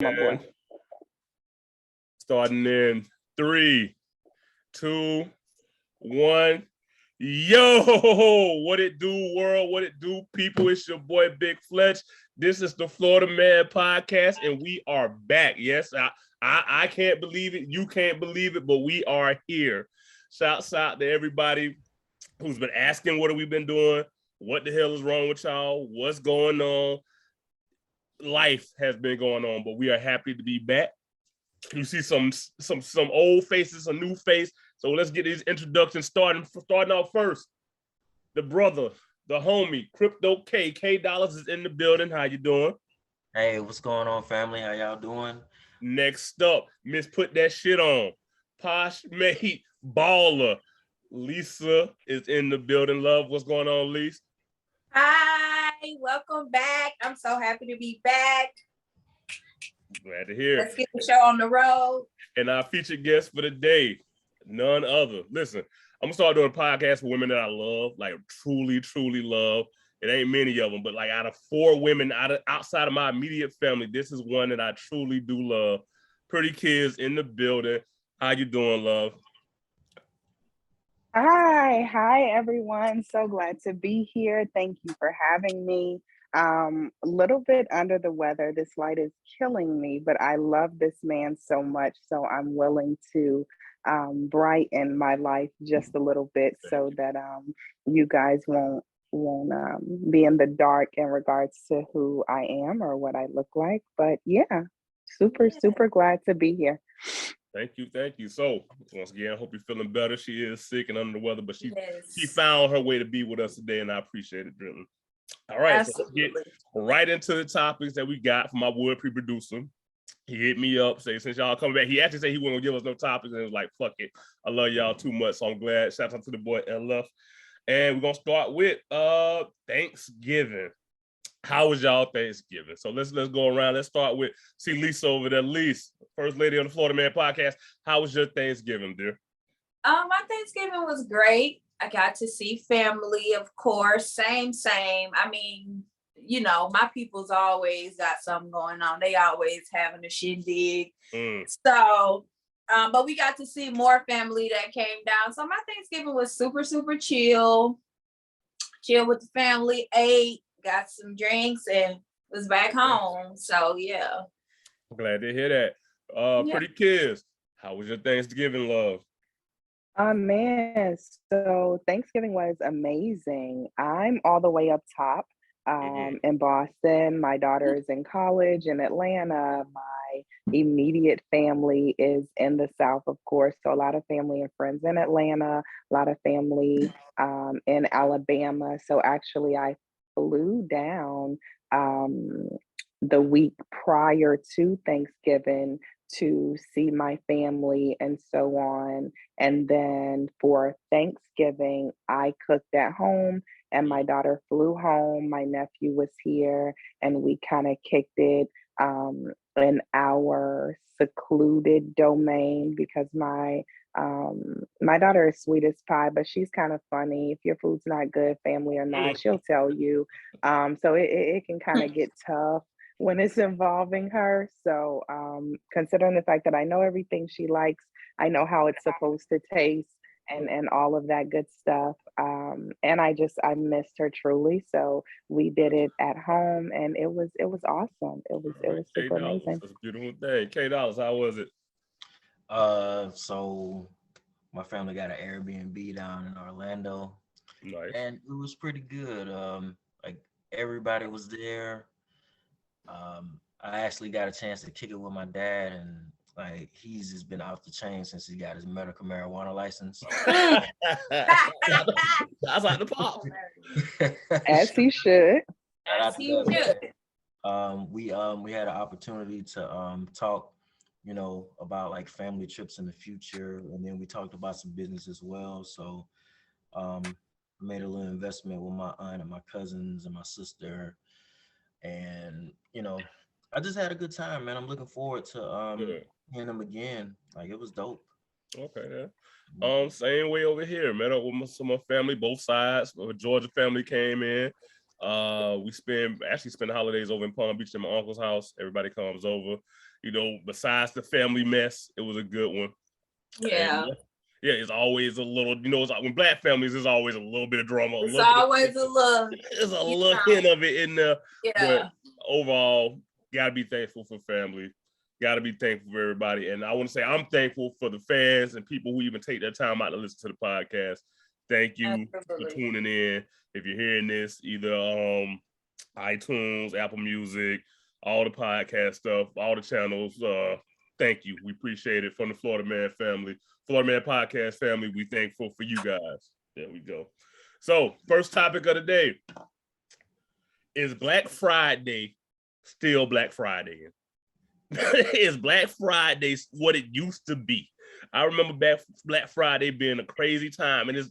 My boy. Starting in 3, 2, 1. Yo, what it do, world? What it do, people? It's your boy Big Fletch. This is the Florida Man Podcast, and we are back. Yes, I can't believe it. You can't believe it, but we are here. Shouts out to everybody who's been asking, what have we been doing? What the hell is wrong with y'all? What's going on? Life has been going on, but we are happy to be back. You see some old faces, a new face. So let's get these introductions starting off first. The brother, the homie, Crypto K Dollars is in the building. How you doing? Hey, what's going on, family? How y'all doing? Next up, Miss Put That Shit On, Posh Mate Baller. Lisa is in the building. Love, what's going on, Lisa? Hi, welcome back. I'm so happy to be back. Glad to hear. Let's get the show on the road. And our featured guest for the day, none other. Listen, I'm gonna start doing podcasts for women that I love, like truly, truly love. It ain't many of them, but like out of 4 women outside of my immediate family, this is one that I truly do love. Pretty Kids in the building. How you doing, love? Hi everyone. So glad to be here. Thank you for having me. A little bit under the weather. This light is killing me, but I love this man so much. So I'm willing to brighten my life just a little bit so that you guys won't be in the dark in regards to who I am or what I look like. But yeah, super glad to be here. Thank you. So once again, I hope you're feeling better. She is sick and under the weather, but she found her way to be with us today, and I appreciate it, Britton. All right, so let's get right into the topics that we got from my would-be producer. He hit me up, say, since y'all coming back, he actually said he wasn't gonna give us no topics, and it was like, fuck it. I love y'all too much, so I'm glad. Shout out to the boy LF. And we're gonna start with Thanksgiving. How was y'all Thanksgiving? So let's go around. Let's start with Lisa over there. Lisa, first lady on the Florida Man Podcast. How was your Thanksgiving, dear? My Thanksgiving was great. I got to see family, of course. Same. I mean, you know, my people's always got something going on. They always having a shindig. So, but we got to see more family that came down. So my Thanksgiving was super chill. Chill with the family, ate, got some drinks, and was back home. So yeah. I'm glad to hear that. Pretty Kids, how was your Thanksgiving, love? Man, so Thanksgiving was amazing. I'm all the way up top in Boston. My daughter is in college in Atlanta. My immediate family is in the South, of course. So a lot of family and friends in Atlanta, a lot of family in Alabama. So actually I flew down the week prior to Thanksgiving to see my family and so on. And then for Thanksgiving, I cooked at home and my daughter flew home. My nephew was here and we kind of kicked it in our secluded domain because my daughter is sweet as pie, but she's kind of funny. If your food's not good, family or not, she'll tell you. So it can kind of get tough when it's involving her. So considering the fact that I know everything she likes, I know how it's supposed to taste and all of that good stuff. And I missed her truly. So we did it at home and it was awesome. It was super amazing. That's a beautiful thing. K Dollars, how was it? So my family got an Airbnb down in Orlando. Nice. And it was pretty good. Like everybody was there. I actually got a chance to kick it with my dad, and like he's just been off the chain since he got his medical marijuana license. That's like the pop. As he should. We had an opportunity to talk, you know, about like family trips in the future, and then we talked about some business as well. So I made a little investment with my aunt and my cousins and my sister. And you know, I just had a good time, man. I'm looking forward to hearing them again. Like it was dope. Okay, yeah. Same way over here. Met up with some of my family, both sides. The Georgia family came in. We spent the holidays over in Palm Beach at my uncle's house. Everybody comes over. You know, besides the family mess, it was a good one. Yeah. And, yeah, it's always a little, you know, it's like when black families, there's always a little bit of drama. It's always a little. There's a little hint of it in there. Yeah. But overall, gotta be thankful for family. Gotta be thankful for everybody. And I want to say I'm thankful for the fans and people who even take their time out to listen to the podcast. Thank you for tuning in. If you're hearing this, either iTunes, Apple Music, all the podcast stuff, all the channels, thank you. We appreciate it from the Florida Man family. Florida Man podcast family, we thankful for you guys. There we go. So, first topic of the day. Is Black Friday still Black Friday? Is Black Friday what it used to be? I remember Black Friday being a crazy time, and it's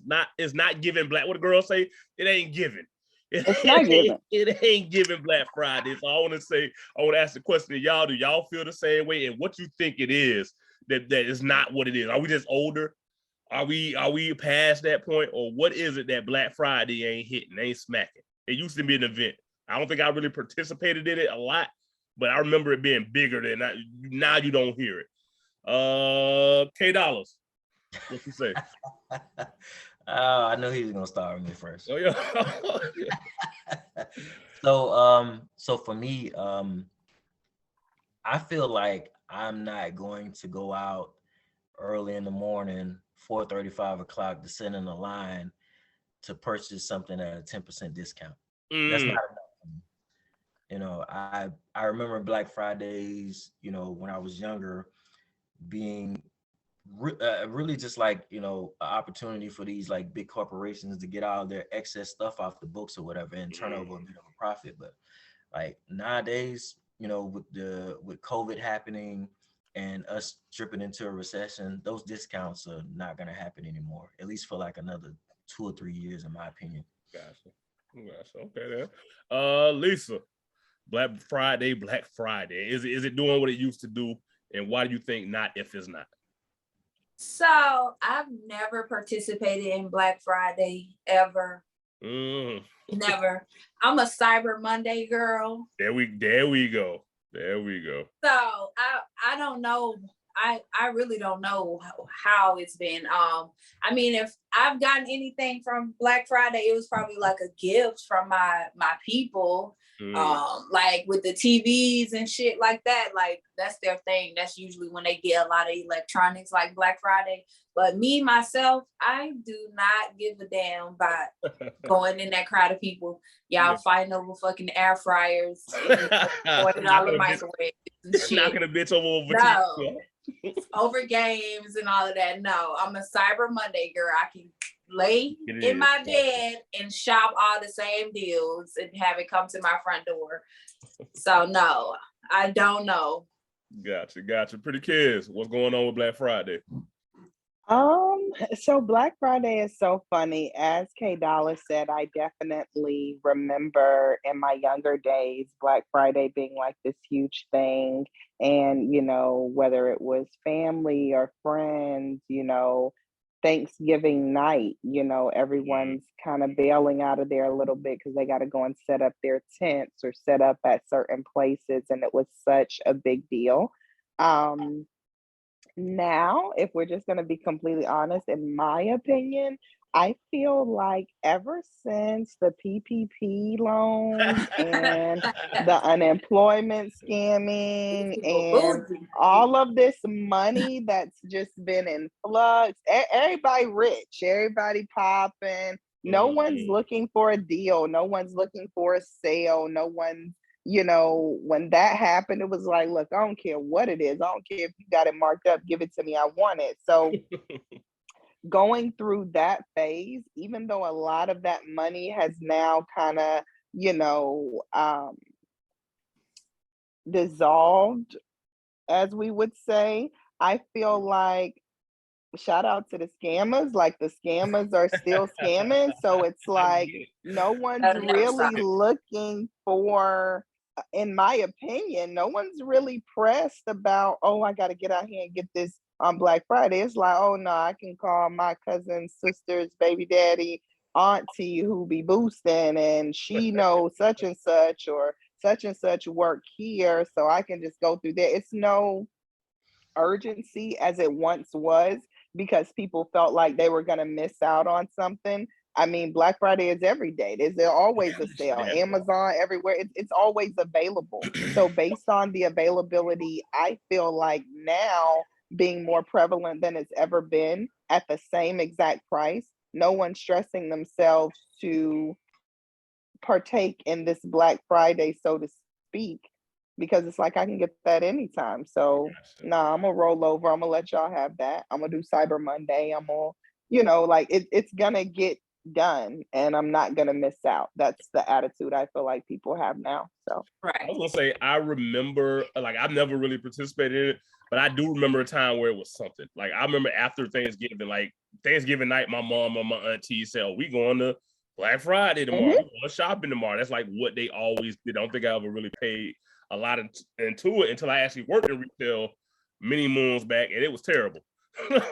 not giving Black. What the girls say, it ain't giving. It's not giving. It ain't giving Black Friday. So I want to ask the question to y'all: do y'all feel the same way? And what you think it is that is not what it is? Are we just older? Are we past that point, or what is it that Black Friday ain't hitting, ain't smacking? It used to be an event. I don't think I really participated in it a lot, but I remember it being bigger than that. Now you don't hear it. K Dollars, what you say? I know he was gonna start with me first. Oh yeah. So for me, I feel like I'm not going to go out early in the morning, 4:30, 5 o'clock, to sit in a line to purchase something at a 10% discount. That's not enough. You know, I remember Black Fridays, you know, when I was younger, being really just like, you know, an opportunity for these like big corporations to get all their excess stuff off the books or whatever and turn over a bit of a profit. But like nowadays, you know, with COVID happening and us dripping into a recession, those discounts are not going to happen anymore, at least for like another 2 or 3 years, in my opinion. Gotcha. Okay then. Lisa, Black Friday. Is it doing what it used to do? And why do you think not if it's not? So I've never participated in Black Friday ever. Never. I'm a Cyber Monday girl. There we go. So I don't know. I really don't know how it's been. I mean, if I've gotten anything from Black Friday, it was probably like a gift from my people. Like with the TVs and shit like that, like that's their thing. That's usually when they get a lot of electronics like Black Friday. But me, myself, I do not give a damn about going in that crowd of people. Y'all fighting over fucking air fryers, $40 microwaves and shit. Knocking a bitch over. No. Over games and all of that. No, I'm a Cyber Monday girl. I can lay in my bed and shop all the same deals and have it come to my front door. So no, I don't know. Gotcha. Pretty kids, what's going on with Black Friday? So Black Friday is so funny. As K Dollar said, I definitely remember in my younger days, Black Friday being like this huge thing. And, you know, whether it was family or friends, you know, Thanksgiving night, you know, everyone's kind of bailing out of there a little bit because they got to go and set up their tents or set up at certain places. And it was such a big deal. Now, if we're just going to be completely honest, in my opinion, I feel like ever since the PPP loans and the unemployment scamming and all of this money that's just been in flux, everybody rich, everybody popping. No one's looking for a deal. No one's looking for a sale. No one's, you know, when that happened, it was like, look, I don't care what it is. I don't care if you got it marked up, give it to me. I want it. So going through that phase, even though a lot of that money has now kind of, you know, dissolved, as we would say, I feel like, shout out to the scammers, like the scammers are still scamming. So it's like no one's really looking for, in my opinion, no one's really pressed about, oh, I got to get out here and get this on Black Friday. It's like, oh no, I can call my cousin, sister's baby daddy, auntie who be boosting and she knows such and such, or such and such work here, so I can just go through there. It's no urgency as it once was because people felt like they were going to miss out on something. I mean, Black Friday is every day. There's always a sale. Yeah. Amazon, everywhere. It's always available. So based on the availability, I feel like now being more prevalent than it's ever been at the same exact price, no one's stressing themselves to partake in this Black Friday, so to speak, because it's like I can get that anytime. So I'm gonna roll over. I'm gonna let y'all have that. I'm gonna do Cyber Monday. I'm gonna, like it's gonna get done and I'm not gonna miss out. That's the attitude I feel like people have now. So I was gonna say, I remember, like, I've never really participated in it, but I do remember a time where it was something. Like, I remember after Thanksgiving, like Thanksgiving night, my mom and my auntie said, "Oh, we going to Black Friday tomorrow. We going shopping tomorrow." That's like what they always did. I don't think I ever really paid a lot into it until I actually worked in retail many moons back, and it was terrible.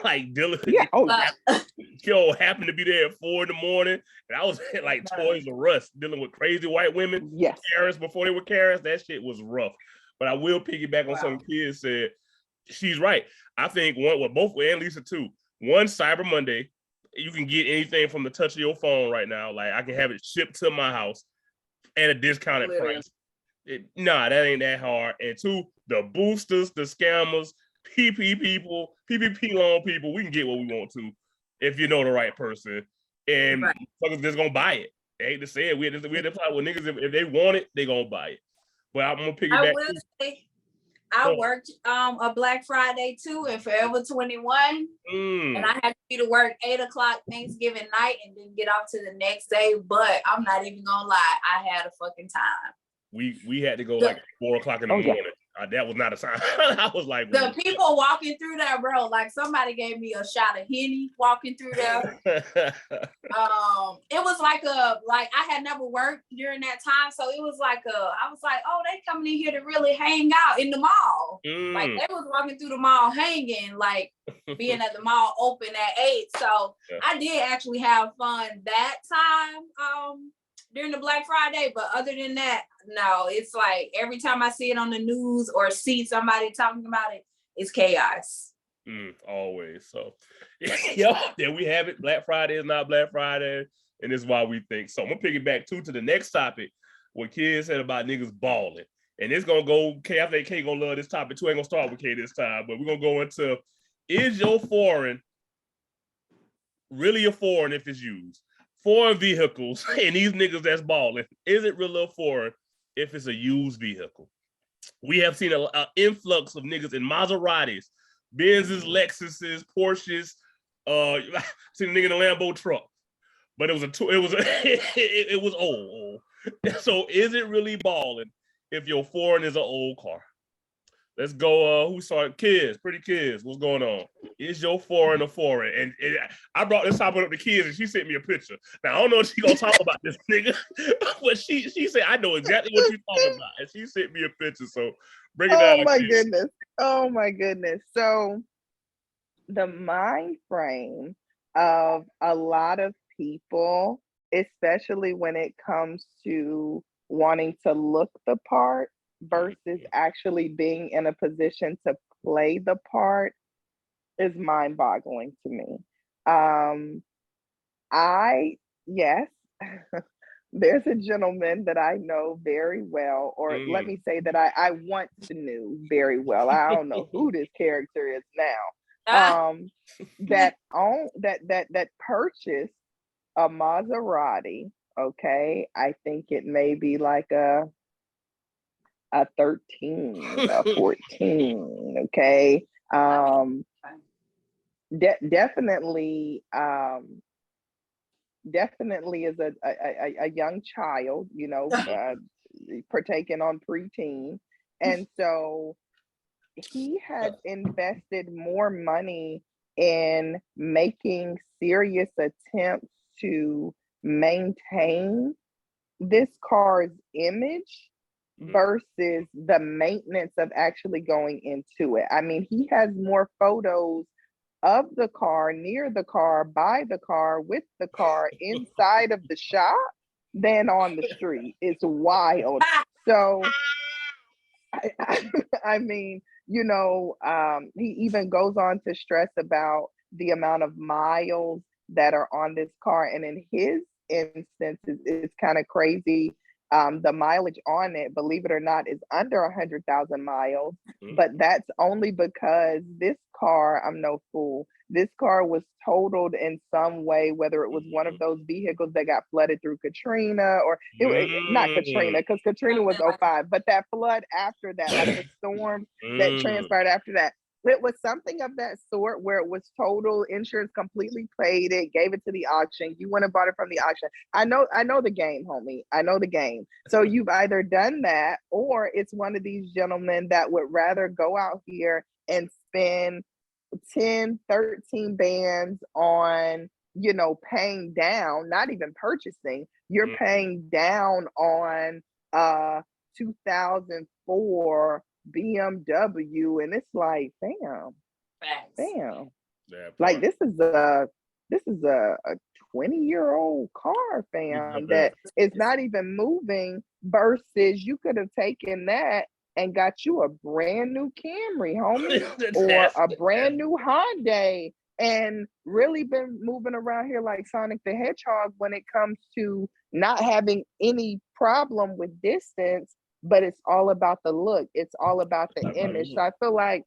Like dealing, happened to be there at 4 a.m, and I was at like Toys R Us dealing with crazy white women. Yes. Karens before they were Karens. That shit was rough. But I will piggyback on something kids said. She's right. I think both and Lisa too. One, Cyber Monday, you can get anything from the touch of your phone right now. Like I can have it shipped to my house at a discounted price. That ain't that hard. And two, the boosters, the scammers, PPP loan people, we can get what we want to if you know the right person. And motherfuckers just gonna buy it. I hate to say it. We had to play with niggas. If they want it, they gonna buy it. But I'm gonna piggyback. I will say, I worked a Black Friday too in Forever 21, and I had to be to work 8 o'clock Thanksgiving night and then get off to the next day. But I'm not even gonna lie, I had a fucking time. We had to go like 4 o'clock in the morning. That was not a sign. I was like, the people walking through there, bro. Like somebody gave me a shot of Henny walking through there. It was like I had never worked during that time, so it was like I was like, oh, they coming in here to really hang out in the mall. Like they was walking through the mall hanging, like being at the mall open at 8. So I did actually have fun that time. During the Black Friday, but other than that, no, it's like every time I see it on the news or see somebody talking about it, it's chaos. Always. So, there we have it. Black Friday is not Black Friday, and this is why we think. So I'm gonna piggyback to the next topic, what kids said about niggas balling, and it's gonna go. K, I think K gonna love this topic too. Ain't gonna start with K this time, but we're gonna go into: is your foreign really a foreign if it's used? Foreign vehicles and these niggas that's balling, is it really a foreign if it's a used vehicle? We have seen an influx of niggas in Maseratis, Benzes, Lexuses, Porsches. Seen a nigga in a Lambo truck, but it was old. So is it really balling if your foreign is an old car? Let's go. Who saw it? Kids, pretty kids. What's going on? Is your foreign a foreign? And I brought this topic up to Kids, and she sent me a picture. Now I don't know if she gonna talk about this nigga, but she said I know exactly what you're talking about, and she sent me a picture. So bring it down. Oh my goodness. So the mind frame of a lot of people, especially when it comes to wanting to look the part versus actually being in a position to play the part, is mind-boggling to me. There's a gentleman that I know very well, or let me say that I once knew very well. I don't know who this character is now. That purchased a Maserati. Okay, I think it may be like a 13, a 14. Okay. Definitely is a young child, partaking on preteen. And so he had invested more money in making serious attempts to maintain this car's image versus the maintenance of actually going into it. I mean, he has more photos of the car, near the car, by the car, with the car, inside of the shop than on the street. It's wild. So I mean, he even goes on to stress about the amount of miles that are on this car. And in his instance, it's kind of crazy. The mileage on it, believe it or not, is under 100,000 miles. But that's only because this car, I'm no fool, this car was totaled in some way, whether it was one of those vehicles that got flooded through Katrina, or not Katrina, because Katrina was '05, but that flood after that, like the storm that transpired after that. It was something of that sort where it was total, insurance completely paid it, gave it to the auction. You went and bought it from the auction. I know the game, homie. I know the game. So you've either done that, or it's one of these gentlemen that would rather go out here and spend 10, 13 bands on, paying down, not even purchasing. You're paying down on 2004 BMW, and it's like, damn. Like this is a 20-year-old car, fam, that is not even moving, versus you could have taken that and got you a brand new Camry, homie, or a brand new Hyundai, and really been moving around here like Sonic the Hedgehog when it comes to not having any problem with distance. But it's all about the look. It's all about the image. So I feel like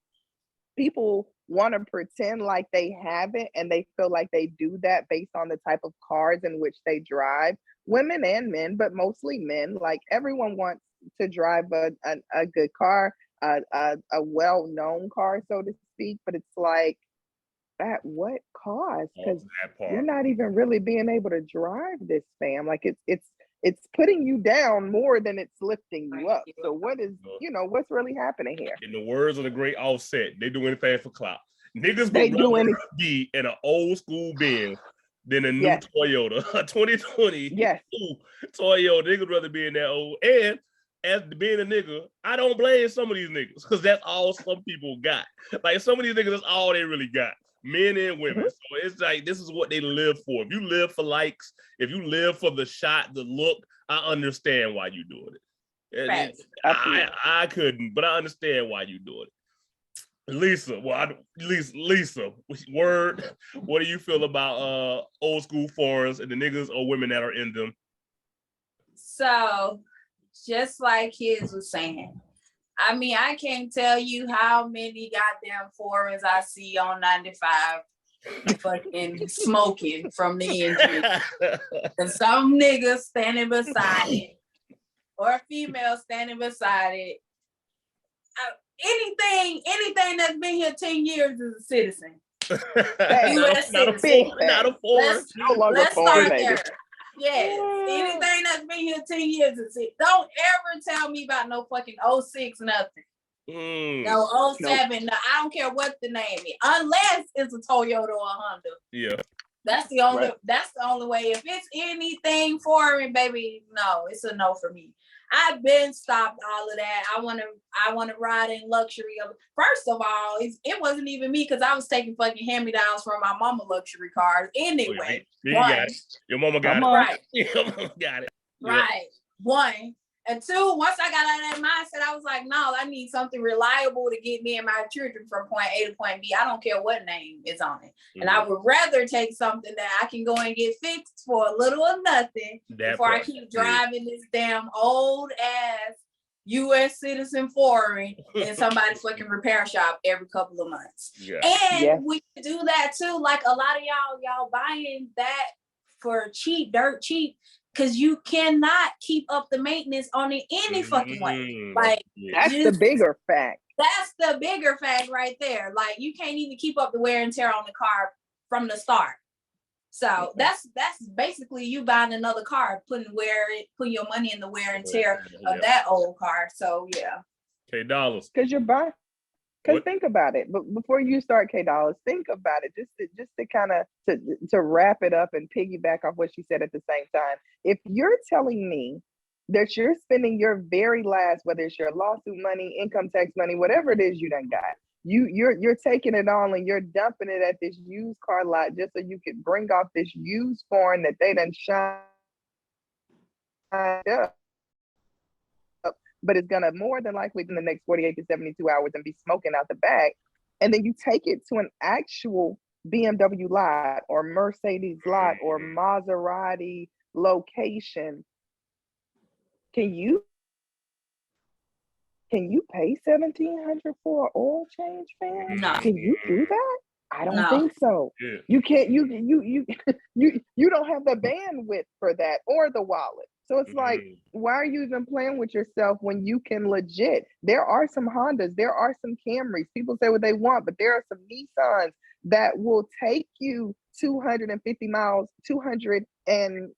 people want to pretend like they have it, and they feel like they do that based on the type of cars in which they drive. Women and men, but mostly men. Like, everyone wants to drive a good car, a well-known car, so to speak. But it's like, at what cost? Because you're not even really being able to drive this, fam. Like, it's putting you down more than it's lifting you up. So what's really happening here? In the words of the great Offset, they do anything for clout. Niggas would rather be in an old school Benz than a new Toyota, a 2020 Toyota. Niggas rather be in that old. And as being a nigga, I don't blame some of these niggas, because that's all some people got. Like, some of these niggas, that's all they really got. Men and women. So it's like, this is what they live for. If you live for likes, if you live for the shot, the look, I understand why you're doing it. I couldn't, but I understand why you're doing it. Lisa, Lisa, word, what do you feel about old school foreigns and the niggas or women that are in them? So, just like Kiz was saying, I mean, I can't tell you how many goddamn foreigns I see on 95 fucking smoking from the engine. And some nigga standing beside it, or a female standing beside it. Anything that's been here 10 years is a citizen. US citizen. Not a foreign. No longer let's foreign, start baby. there. Yes, anything that's been here 10 years is it. Don't ever tell me about no fucking 06 nothing. No 07. No, I don't care what the name is, unless it's a Toyota or a Honda. Yeah. That's the only way. If it's anything foreign, baby, no, it's a no for me. I've been stopped all of that. I want to ride in luxury of. First of all, it wasn't even me, because I was taking fucking hand-me-downs from my mama luxury cars anyway. Your mama got it. Right. Your mama got it. Right. One. And two, once I got out of that mindset, I was like, no, I need something reliable to get me and my children from point A to point B. I don't care what name is on it. And I would rather take something that I can go and get fixed for a little or nothing before I keep driving this damn old ass US citizen foreign in somebody's fucking repair shop every couple of months. Yeah. And we do that too. Like, a lot of y'all buying that for cheap, dirt cheap, because you cannot keep up the maintenance on it any fucking way. Like, that's the bigger fact. That's the bigger fact right there. Like, you can't even keep up the wear and tear on the car from the start. So that's basically you buying another car, putting your money in the wear and tear of that old car. So yeah. K Dollars. Because you're buying. Because think about it. But before you start, K Dollars, think about it. Just to kind of to wrap it up and piggyback off what she said at the same time. If you're telling me that you're spending your very last, whether it's your lawsuit money, income tax money, whatever it is you done got, you're taking it all and you're dumping it at this used car lot just so you could bring off this used foreign that they done shined up but it's gonna more than likely in the next 48 to 72 hours and be smoking out the back. And then you take it to an actual BMW lot or Mercedes lot or Maserati location. Can you pay $1,700 for an oil change, fam? No. Can you do that? I don't No. think so. Yeah. You can't. You don't have the bandwidth for that or the wallet. So it's like, why are you even playing with yourself when you can legit? There are some Hondas, there are some Camrys. People say what they want, but there are some Nissans that will take you 250 miles, 200 and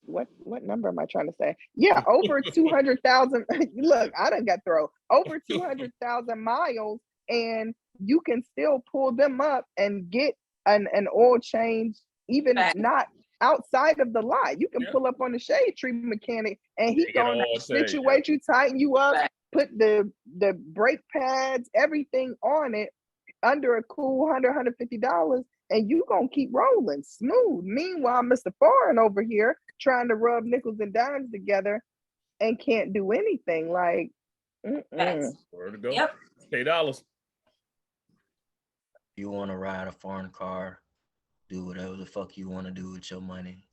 what number am I trying to say? Yeah, over 200,000. Look, I done got thrown over 200,000 miles, and you can still pull them up and get an oil change, even not outside of the lot. You can pull up on the shade tree mechanic, and he gonna situate you, tighten you up, put the brake pads, everything on it under a cool $150, and you gonna keep rolling smooth. Meanwhile, Mr. Foreign over here trying to rub nickels and dimes together and can't do anything. Like, where to go? $8. You want to ride a foreign car, do whatever the fuck you want to do with your money.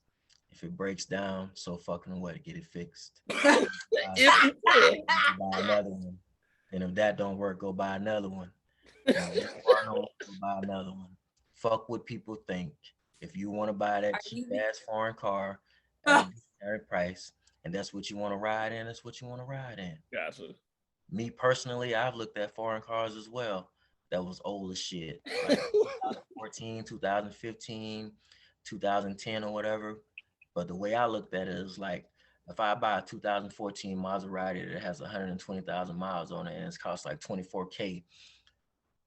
If it breaks down, so fucking what? Get it fixed. Buy another one. And if that don't work, go buy another one. Go buy another one. Fuck what people think. If you want to buy that cheap ass foreign car at a price, and that's what you want to ride in, that's what you want to ride in. Gotcha. Me personally, I've looked at foreign cars as well. That was old as shit. Like 2014, 2015, 2010 or whatever. But the way I looked at it is like, if I buy a 2014 Maserati that has 120,000 miles on it and it's cost like $24K,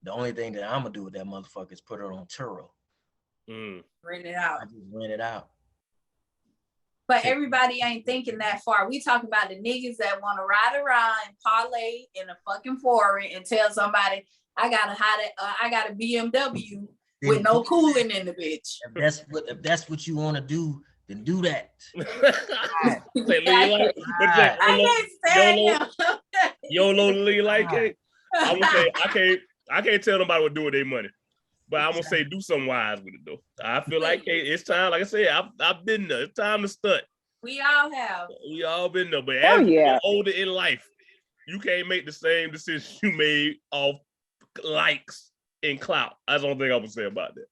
the only thing that I'm gonna do with that motherfucker is put it on Turo. Rent it out. I just rent it out. But everybody ain't thinking that far. We talking about the niggas that want to ride around and parlay in a fucking foreign and tell somebody, I got a BMW with no cooling in the bitch. If that's what you want to do, then do that. YOLO Lee like it. I'm gonna say I can't tell nobody what to do with their money, but I'm gonna say do something wise with it though. I feel like it's time. Like I said, I've been there. It's time to stunt. We all have. We all been there, but as you get older in life, you can't make the same decisions you made off likes and clout. That's the only thing I would say about that.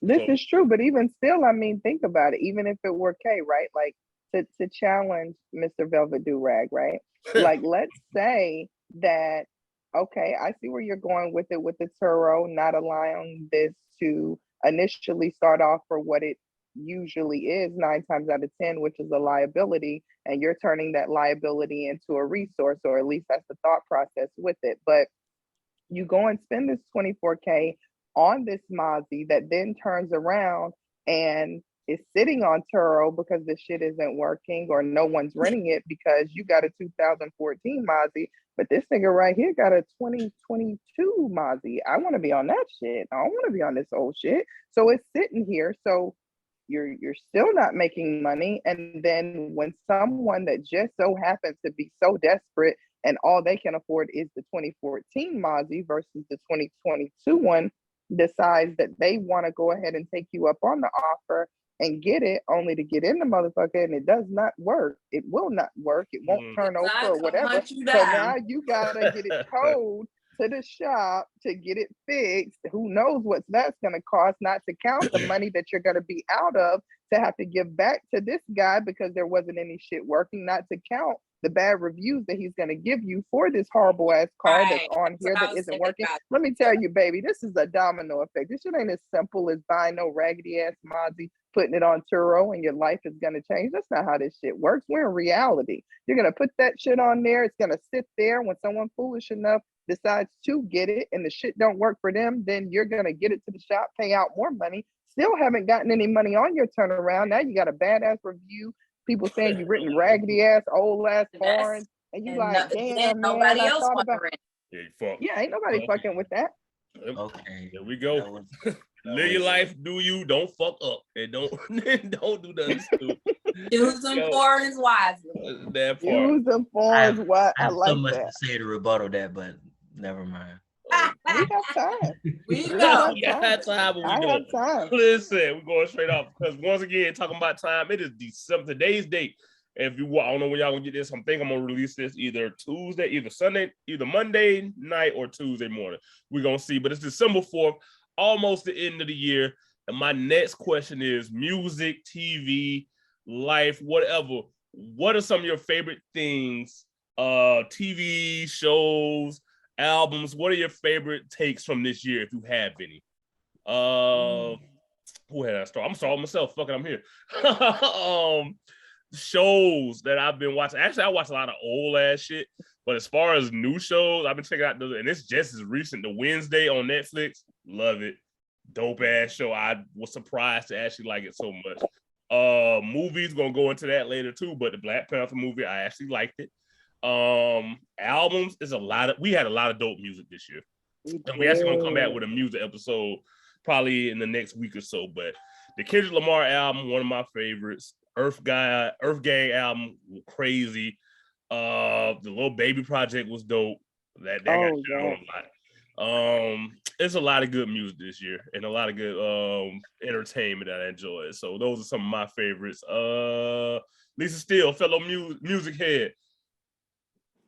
This is true, but even still, I mean, think about it. Even if it were K, right? Like to challenge Mr. Velvet Durag, right? Like, let's say that, okay, I see where you're going with it with the Turo, not allowing this to initially start off for what it usually is 9 times out of 10, which is a liability, and you're turning that liability into a resource, or at least that's the thought process with it. But you go and spend this $24K on this Mozzie that then turns around and is sitting on Turo because the shit isn't working, or no one's renting it because you got a 2014 Mozzie, but this nigga right here got a 2022 Mozzie. I want to be on that shit. I don't want to be on this old shit. So it's sitting here. So you're still not making money. And then when someone that just so happens to be so desperate and all they can afford is the 2014 Mozzie versus the 2022 one, decides that they want to go ahead and take you up on the offer and get it, only to get in the motherfucker, and it does not work. It will not work. It won't turn over or whatever. So now you gotta get it towed to the shop to get it fixed. Who knows what that's gonna cost, not to count the money that you're gonna be out of to have to give back to this guy because there wasn't any shit working, not to count the bad reviews that he's going to give you for this horrible ass car that's on here that isn't working. Let me tell you, baby, this is a domino effect. This shit ain't as simple as buying no raggedy ass Mozzie, putting it on Turo, and your life is going to change. That's not how this shit works. We're in reality. You're going to put that shit on there. It's going to sit there. When someone foolish enough decides to get it and the shit don't work for them, then you're going to get it to the shop, pay out more money. Still haven't gotten any money on your turnaround. Now you got a badass review. People saying you've written raggedy ass, old ass porn, and you like, damn, nobody man, else want to rent. Yeah, ain't nobody fucking with that. Okay, there we go. Live your life, do you? Don't fuck up, and don't do nothing stupid. Choose them Yo. foreigners wisely. That part. Use them phones. What I I have so like much that. to say to rebuttal that, but never mind. We got time. We We go. got Yeah, time. time we I go. have time. Listen, we're going straight off because once again, talking about time, it is December, today's date. If you, I don't know when y'all gonna get this. I'm thinking I'm gonna release this either Tuesday, either Sunday, either Monday night or Tuesday morning. We're gonna see, but it's December 4th, almost the end of the year. And my next question is music, TV, life, whatever. What are some of your favorite things? TV shows, albums. What are your favorite takes from this year, if you have any? Who had I start? I'm sorry myself. Fuck it, I'm here. Shows that I've been watching. Actually, I watch a lot of old ass shit. But as far as new shows, I've been checking out and it's just as recent. The Wednesday on Netflix, love it. Dope ass show. I was surprised to actually like it so much. Movies, gonna go into that later too. But the Black Panther movie, I actually liked it. Albums is we had a lot of dope music this year. And we actually gonna come back with a music episode probably in the next week or so. But the Kendrick Lamar album, one of my favorites. Earth Gang album, crazy. The Little Baby project was dope. That got shit on a lot. It's a lot of good music this year and a lot of good entertainment that I enjoyed. So those are some of my favorites. Lisa Steele, fellow music head.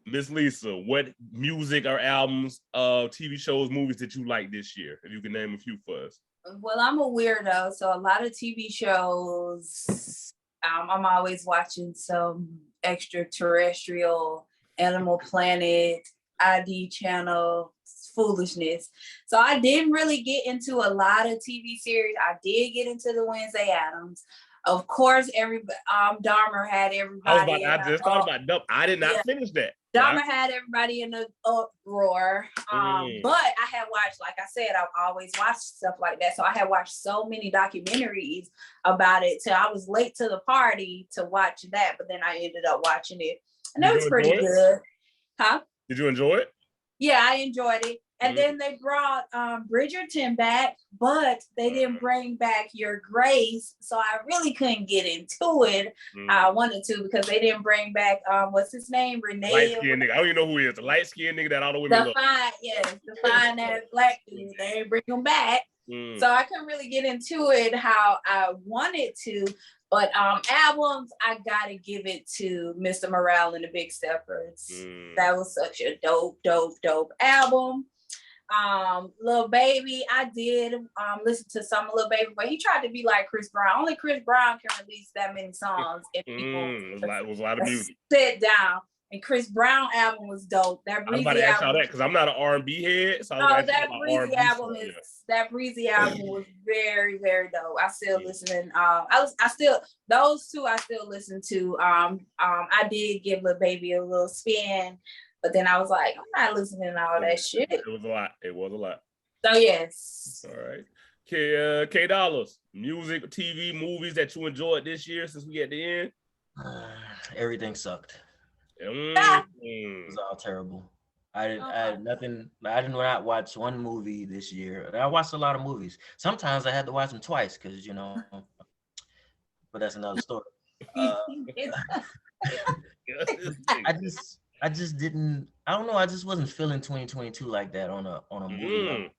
Miss Lisa, what music or albums, TV shows, movies that you like this year? If you can name a few for us. Well, I'm a weirdo, so a lot of TV shows. I'm always watching some extraterrestrial, Animal Planet, ID channel foolishness. So I didn't really get into a lot of TV series. I did get into the Wednesday Addams. Of course, Dahmer had everybody. I just thought about Dump. I did not finish that. Dahmer had everybody in the uproar. But I have watched, like I said, I've always watched stuff like that. So I have watched so many documentaries about it till I was late to the party to watch that. But then I ended up watching it. And that was pretty good. Huh? Did you enjoy it? Yeah, I enjoyed it. And then they brought Bridgerton back, but they didn't bring back Your Grace. So I really couldn't get into it. I wanted to because they didn't bring back, what's his name? Renee. Light-skinned nigga. I don't even know who he is. The light-skinned nigga that all the women love. The fine ass black dude. They didn't bring him back. So I couldn't really get into it how I wanted to. But albums, I gotta give it to Mr. Morale and the Big Steppers. That was such a dope album. Lil Baby, I did listen to some of Lil Baby, but he tried to be like Chris Brown. Only Chris Brown can release that many songs if people it was a lot of music. Sit down. And Chris Brown album was dope. That Breezy I'm about to ask y'all album, that because I'm not an R&B head. So that Breezy album was very, very dope. I still listening. Those two I still listen to. I did give Lil Baby a little spin, but then I was like, I'm not listening to all that shit. It was a lot. So yes. All right. K Dollars, music, TV, movies that you enjoyed this year since we at the end. Everything sucked. It was all terrible. I had nothing. I did not watch one movie this year. I watched a lot of movies. Sometimes I had to watch them twice because but that's another story. I just didn't. I don't know. I just wasn't feeling 2022 like that on a movie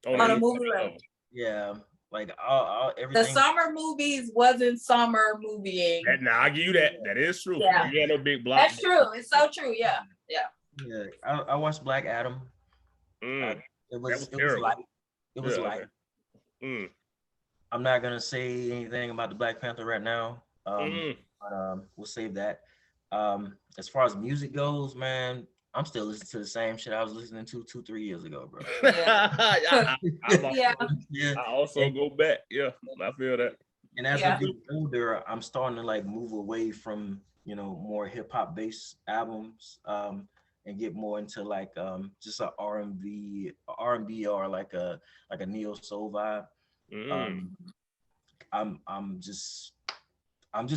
level. On a movie level. Yeah. Like everything. The summer movies wasn't summer movieing. Now I give you that. That is true. Yeah. You had no big block. That's true. It's so true. Yeah. I watched Black Adam. It was light. It was light. I'm not gonna say anything about the Black Panther right now. But we'll save that. As far as music goes, man, I'm still listening to the same shit I was listening to 2-3 years ago, bro. I also go back. Yeah, I feel that. And as I get older, I'm starting to like move away from more hip hop based albums, and get more into like just a R&B or like a neo soul vibe. I'm just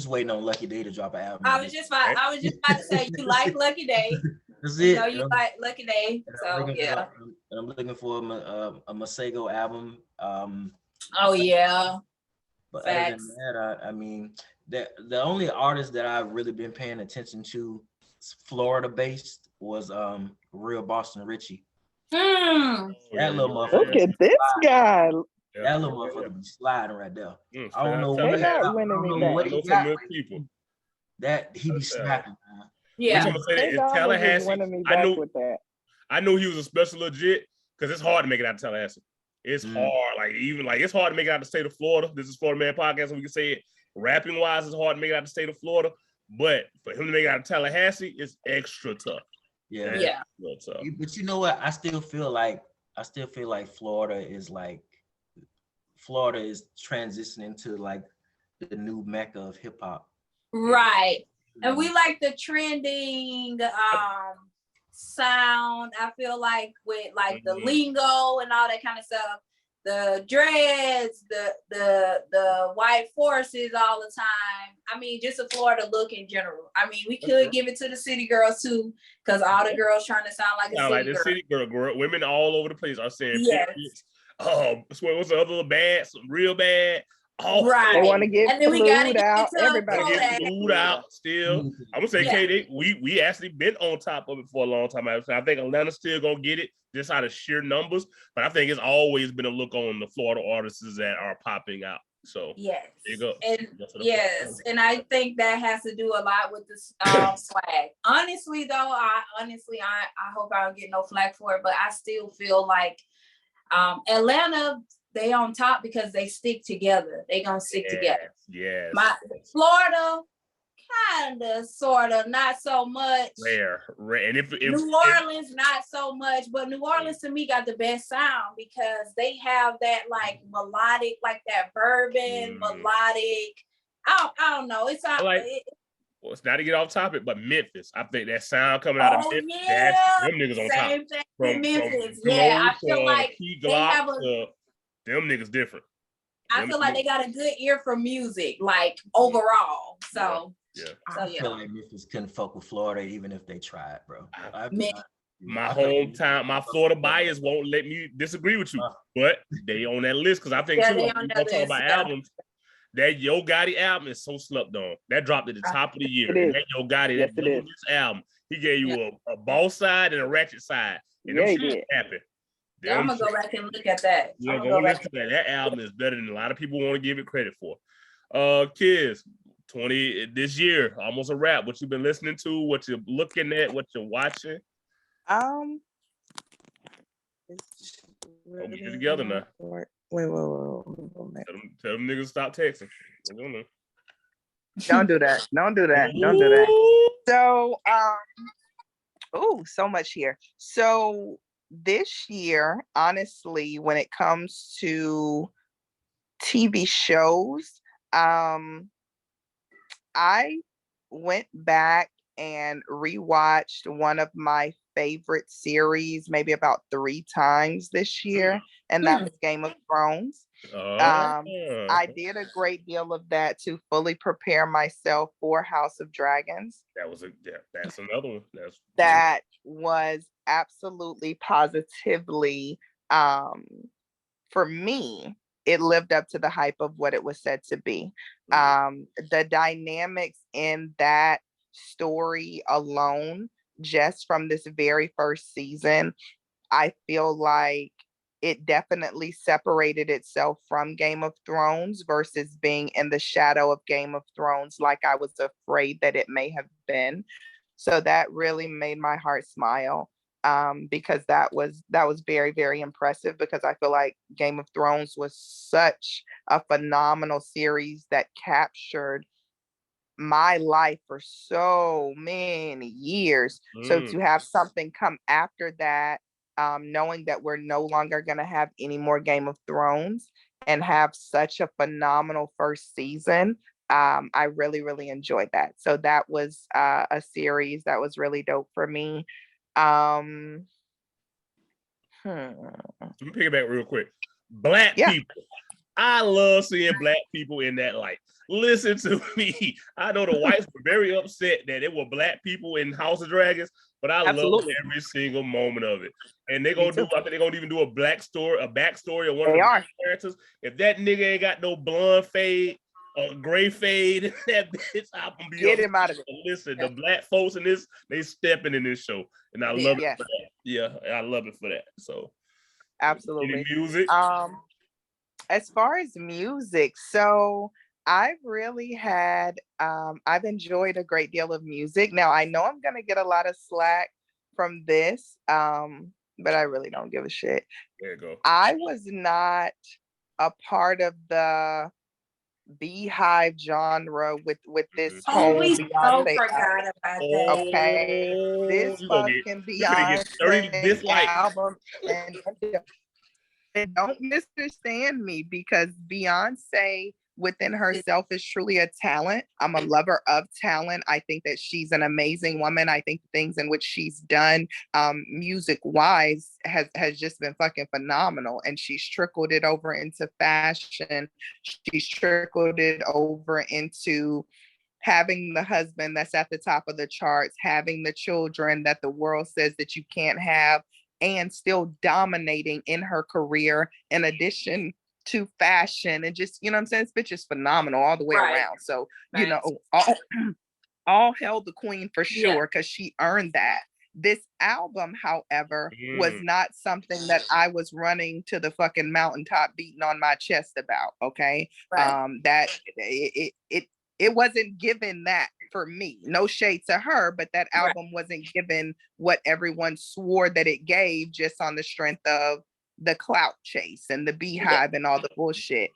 waiting on Lucky Day to drop an album. I was just about to say you like Lucky Day. That's it. You like Lucky Day. So yeah. I'm looking for a Masego album. Oh yeah. But other than that, I mean, the only artist that I've really been paying attention to, Florida based, was Real Boston Richie. Mm. That little Look motherfucker. at this guy. That little motherfucker be sliding right there. I don't know They what not winning me back. I know some new people. that he be snapping, man. Yeah. Yeah. They In always just Tallahassee, winning me back with that. I knew he was a special legit because it's hard to make it out of Tallahassee. It's hard. It's hard to make it out of the state of Florida. This is Florida Man Podcast, and we can say it. Rapping wise, it's hard to make it out of the state of Florida. But for him to make it out of Tallahassee, it's extra tough. Yeah. Tough. But you know what? I still feel like Florida is transitioning to like the new mecca of hip hop. Right. And we like the trending sound. I feel like with like the lingo and all that kind of stuff, the dreads, the white forces all the time. I mean, just a Florida look in general. I mean, we could give it to the city girls too, because all the girls trying to sound like a city girl. City girl. Women all over the place are saying, yes. What's the other little bad, some real bad. Oh, right. They want to get and then we gotta get out. Everybody get flued out still. I'm gonna say, Katie, we actually been on top of it for a long time. I think Atlanta's still gonna get it just out of sheer numbers, but I think it's always been a look on the Florida artists that are popping out. So yes, there you go. And yes, and I think that has to do a lot with this swag. Honestly, though, I hope I don't get no flack for it, but I still feel like Atlanta, they on top because they stick together. They gonna stick together. Yes. Florida, kinda, sorta, not so much. Rare. And if New Orleans, not so much, but New Orleans to me got the best sound because they have that like melodic, like that bourbon melodic. I don't know. It's it's not to get off topic, but Memphis. I think that sound coming out of Memphis, them niggas on top. Same thing with Memphis. I feel like they have them niggas different. I feel like they got a good ear for music, like overall. So I feel like Memphis couldn't fuck with Florida even if they tried, bro. My hometown, my Florida bias won't let me disagree with you, but they on that list because I think too. We're talking about albums. That Yo Gotti album is so slept on. That dropped at the top of the year. And that Yo Gotti, that album, he gave you a boss side and a ratchet side. And them shit happened. I'm gonna go back and look at that. Yeah, go listen to that. That album is better than a lot of people want to give it credit for. Kids, 20 this year, almost a wrap. What you've been listening to, what you're looking at, what you're watching. Don't get it together now. Wait. Tell them niggas stop texting. Don't do that. Don't do that. So, so much here. So this year, honestly, when it comes to TV shows, I went back and rewatched one of my favorite series maybe about 3 times this year, and that was Game of Thrones. I did a great deal of that to fully prepare myself for House of Dragons. That's another one. That was absolutely positively, for me, it lived up to the hype of what it was said to be. The dynamics in that story alone, just from this very first season, I feel like it definitely separated itself from Game of Thrones versus being in the shadow of Game of Thrones like I was afraid that it may have been. So that really made my heart smile, because that was very, very impressive, because I feel like Game of Thrones was such a phenomenal series that captured my life for so many years. So to have something come after that, knowing that we're no longer going to have any more Game of Thrones and have such a phenomenal first season, I really, really enjoyed that. So that was a series that was really dope for me. Let me pick it back real quick. Black people. I love seeing Black people in that light. Listen to me. I know the whites were very upset that there were Black people in House of Dragons, but I love every single moment of it. And they're gonna I think they're gonna even do a backstory of one of the characters. If that nigga ain't got no blonde fade Gray Fade. That bitch album be Get up. him out of it. Listen, the black folks in this, they stepping in this show, and I love it Yes. for that. Yeah, I love it for that. So, Absolutely. any music? As far as music, so I've really had I've enjoyed a great deal of music. Now I know I'm gonna get a lot of slack from this, but I really don't give a shit. There you go. I was not a part of the Beehive genre with this Oh, whole we so Beyonce forgot album. about that. Okay, this You gonna fucking get 30 Beyonce dislikes. album, and don't misunderstand me, because Beyonce within herself is truly a talent. I'm a lover of talent. I think that she's an amazing woman. I think the things in which she's done music wise has just been fucking phenomenal. And she's trickled it over into fashion. She's trickled it over into having the husband that's at the top of the charts, having the children that the world says that you can't have, and still dominating in her career, in addition to fashion, and just, you know what I'm saying? This bitch is phenomenal all the way Right. around. So, you know, all held the queen for Yeah. sure, because she earned that. This album, however, was not something that I was running to the fucking mountaintop beating on my chest about. Okay. Right. That it wasn't given that for me. No shade to her, but that album wasn't given what everyone swore that it gave, just on the strength of the clout chase and the Beehive and all the bullshit.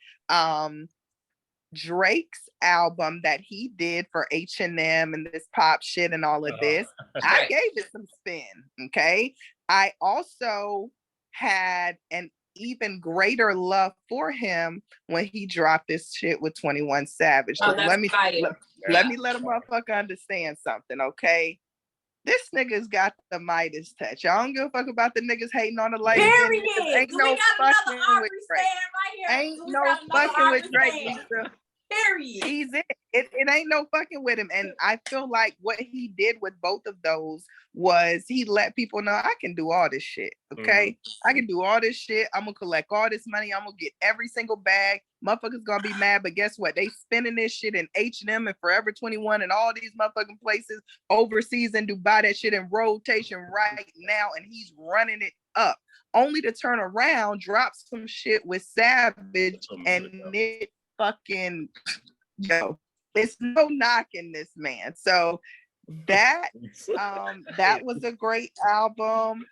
Drake's album that he did for H&M and this pop shit and all of this, I gave it some spin. Okay. I also had an even greater love for him when he dropped this shit with 21 Savage. So let me let a motherfucker understand something, okay? This nigga's got the Midas touch. I don't give a fuck about the niggas hating on the light. Period. Ain't no fucking with Drake. Ain't no fucking with Drake, Lisa. Period. He's it ain't no fucking with him. And I feel like what he did with both of those was he let people know, I can do all this shit. Okay. I can do all this shit. I'm gonna collect all this money. I'm gonna get every single bag. Motherfuckers gonna be mad, but guess what? They spending this shit in H&M and Forever 21 and all these motherfucking places overseas and Dubai, that shit in rotation right now, and he's running it up. Only to turn around, drop some shit with Savage, and it fucking, yo, it's no knocking this man. So that that was a great album.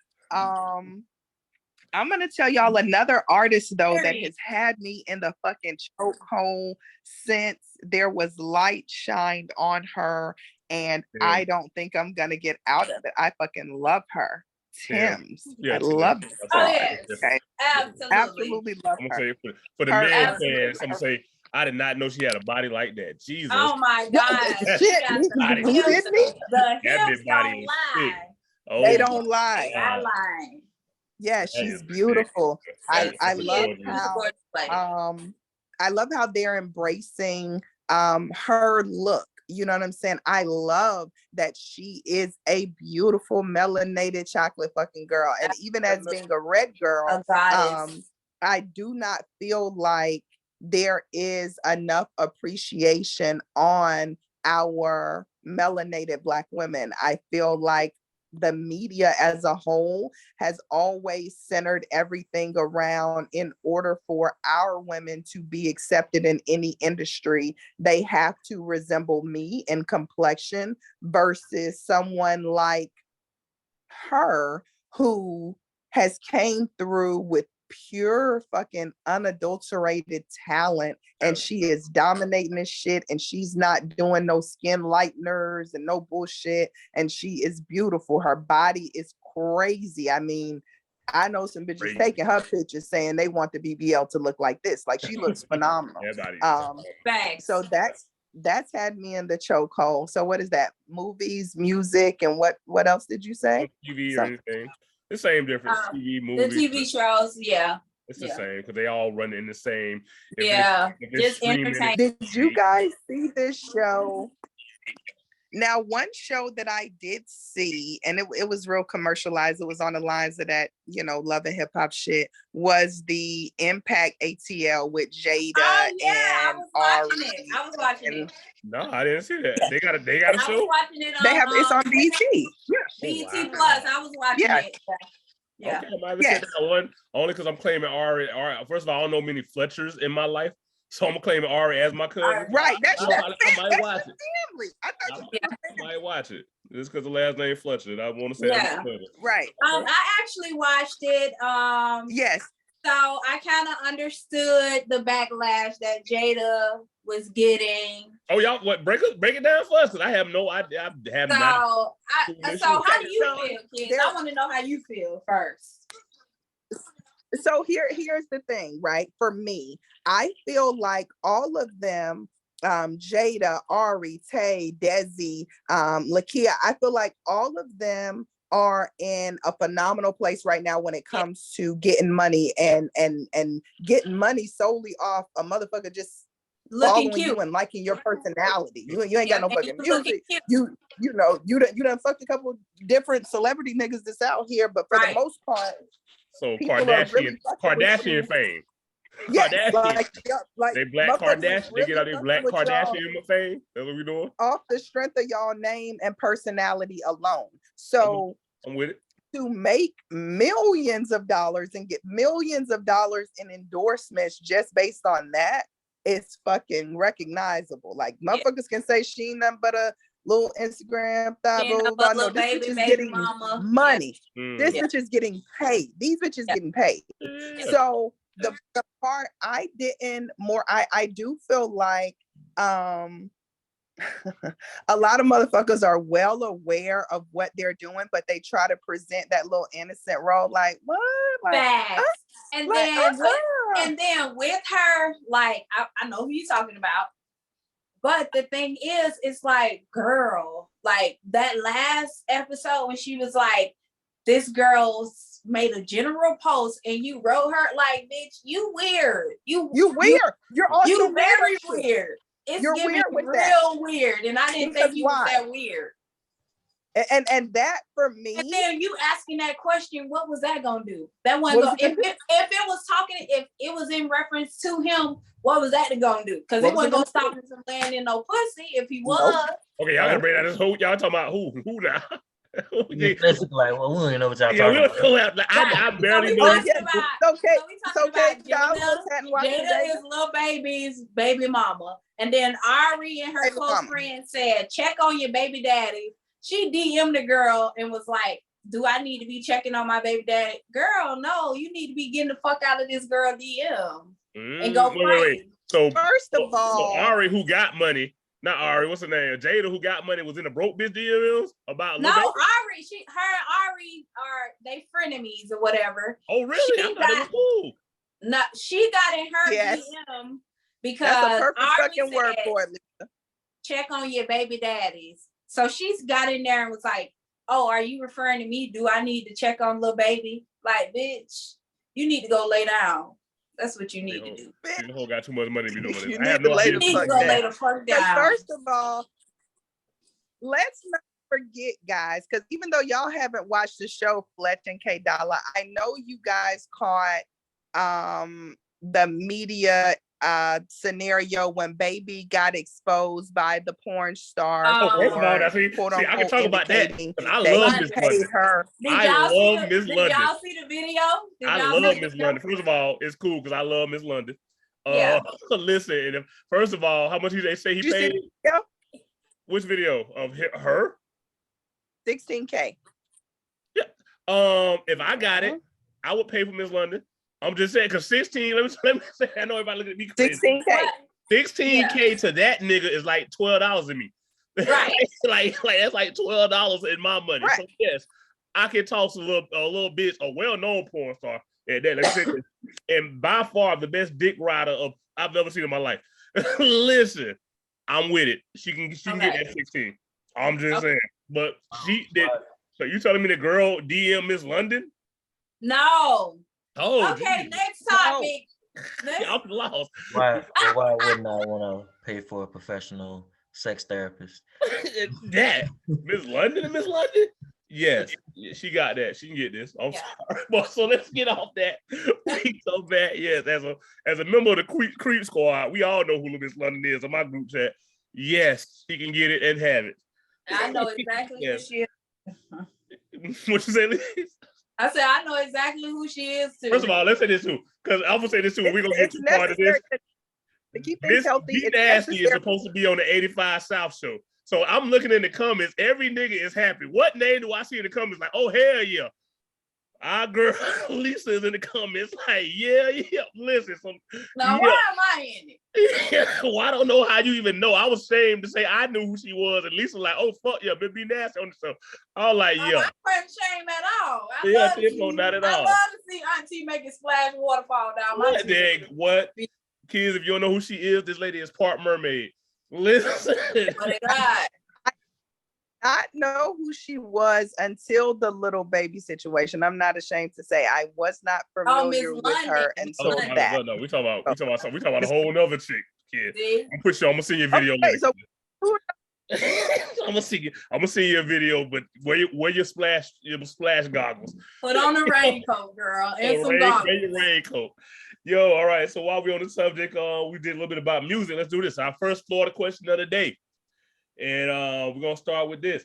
I'm gonna tell y'all another artist though that has had me in the fucking chokehold since there was light shined on her, and I don't think I'm gonna get out of it. I fucking love her. Tim's. I love this song. Okay. Absolutely love I'm her. gonna say for the man fans, I'm gonna say I did not know she had a body like that. Jesus. Oh my God. Shit. The hips body don't lie. Oh, they don't lie. I lie. Yeah, she's beautiful. I love how they're embracing her look. You know what I'm saying? I love that she is a beautiful melanated chocolate fucking girl. And even as being a red girl, I do not feel like there is enough appreciation on our melanated Black women. I feel like the media as a whole has always centered everything around, in order for our women to be accepted in any industry, they have to resemble me in complexion, versus someone like her who has came through with pure fucking unadulterated talent, and she is dominating this shit, and she's not doing no skin lighteners and no bullshit, and she is beautiful. Her body is crazy. I mean, I know some bitches taking her pictures saying they want the BBL to look like this. Like, she looks phenomenal. So that's had me in the chokehold. So what is that? Movies, music, and what else did you say? TV or anything. The same difference. TV, movies. The TV shows, It's the same because they all run in the same. Just entertaining. Did you guys see this show? Now, one show that I did see, and it was real commercialized, it was on the lines of that, love and hip hop shit, was the Impact ATL with Jada Oh yeah, I and was watching Ari. it. I was watching it. No, I didn't see that. They got a I show. was watching it They on have it's on BT. BT wow. Plus. I was watching Yeah. it. Yeah. Okay, I might check that one. Only because I'm claiming Ari. First of all, I don't know many Fletchers in my life, so I'm claiming Ari as my cousin. Right. That's I might watch it. family. I thought I might watch it. Just because the last name Fletcher. I want to say Yeah. I'm right. I actually watched it. Yes. So I kind of understood the backlash that Jada was getting. Oh, y'all, what? Break it down for us, because I have no idea. I have not. So how do you feel, kids? I want to know how you feel first. So here's the thing, right? For me, I feel like all of them, Jada, Ari, Tay, Desi, Lakia, I feel like all of them are in a phenomenal place right now when it comes to getting money and getting money solely off a motherfucker just Looking following cute you and liking your personality. You ain't got no fucking music. Cute. You done fucked a couple different celebrity niggas that's out here, but for the most part, so people are really Kardashian fame. Yes, Kardashian. like They black Kardashian. They get out really there black Kardashian fame. That's what we doing. Off the strength of y'all name and personality alone. So I'm with it. To make millions of dollars and get millions of dollars in endorsements just based on that, it's fucking recognizable. Like motherfuckers can say she ain't nothing but a little Instagram thought. No, this bitch is getting mama. money. Mm. This bitch is getting paid. These bitches getting paid. So the part I do feel like a lot of motherfuckers are well aware of what they're doing, but they try to present that little innocent role like, what? Like, facts. And then with her, like, I know who you're talking about. But the thing is, it's like, girl, like that last episode when she was like, this girl's made a general post and you wrote her, like, bitch, you weird. You weird. You're very weird. It's You're giving weird with real that. Weird. And I didn't think you was that weird. And that for me. And then you asking that question, what was that gonna do? That wasn't gonna, if it was talking, if it was in reference to him, what was that gonna do? Because it wasn't gonna stop him from laying in no pussy if he was. Okay, y'all gotta bring out this whole, y'all talking about who now? Basically, like, well, we don't even know what y'all talking about. I barely know. Jada is Lil Baby's baby mama. And then Ari and her close friend said, check on your baby daddy. She DM'd the girl and was like, do I need to be checking on my baby daddy? Girl, no, you need to be getting the fuck out of this girl DM and go pray. Wait. So first of all, Ari, who got money, not Ari, what's her name? Jada, who got money, was in the broke bitch DMs about no, Ari, her and Ari are they frenemies or whatever. Oh, really? I thought it was cool. No, she got in her DM because that's a perfect Ari fucking word for it, Lisa. Check on your baby daddies. So she's got in there and was like, oh, are you referring to me? Do I need to check on little baby? Like, bitch, you need to go lay down. That's what you need to do. The whole got too much money to be doing this. You need to lay the fuck down. First of all, let's not forget, guys, because even though y'all haven't watched the show Fletch and K Dollar, I know you guys caught the media scenario when baby got exposed by the porn star. First of all, see, I can talk about that. I love Miss London. I love Miss London. Did y'all see the video? I love Miss London. First of all, it's cool because I love Miss London. Listen, first of all, how much did they say he paid? Which video of her? $16K. Yeah. If I got it, I would pay for Miss London. I'm just saying, because 16, let me say, I know everybody look at me crazy. 16K. 16K to that nigga is like $12 to me. Right. like that's like $12 in my money. Right. So yes, I can toss a little bitch, a well-known porn star. And that, let me say this, and by far the best dick rider I've ever seen in my life. Listen, I'm with it. She can get that 16. I'm just saying. But she did. So you telling me the girl DM Miss London? No. Oh, okay, geez. Next topic. I'm lost. Why wouldn't I want to pay for a professional sex therapist. That Miss London and Miss London. Yes, she got that. She can get this. I'm sorry, but so let's get off that. We so bad. Yes, as a member of the Creep Squad, we all know who Miss London is on my group chat. Yes, she can get it and have it. I know exactly who she is. What you say, Liz? I said I know exactly who she is too. First of all, let's say this too, because I'm gonna say this too. We're gonna get to part of this. To keep things healthy, Miss B Nasty is supposed to be on the 85 South show. So I'm looking in the comments. Every nigga is happy. What name do I see in the comments? Like, oh hell yeah. Our girl Lisa is in the comments. Like, yeah. Listen, now why am I in it? Well, I don't know how you even know. I was ashamed to say I knew who she was, and Lisa like, oh fuck yeah, Miss B Nasty on the show. I was like, yeah. I wasn't ashamed at all. Not at all. I love to see Auntie making splash waterfall down my teeth. What? Kids, if you don't know who she is, this lady is part mermaid. Listen. I know who she was until the little baby situation. I'm not ashamed to say I was not familiar with her until that. No, we talking about a whole nother chick, kid. I'm gonna see your video later. So I'm gonna see your video, but wear your splash goggles. Put on a raincoat, girl, and some goggles. Wear your raincoat. Yo, all right. So while we're on the subject, we did a little bit about music. Let's do this. Our first Florida question of the day. And we're gonna start with this.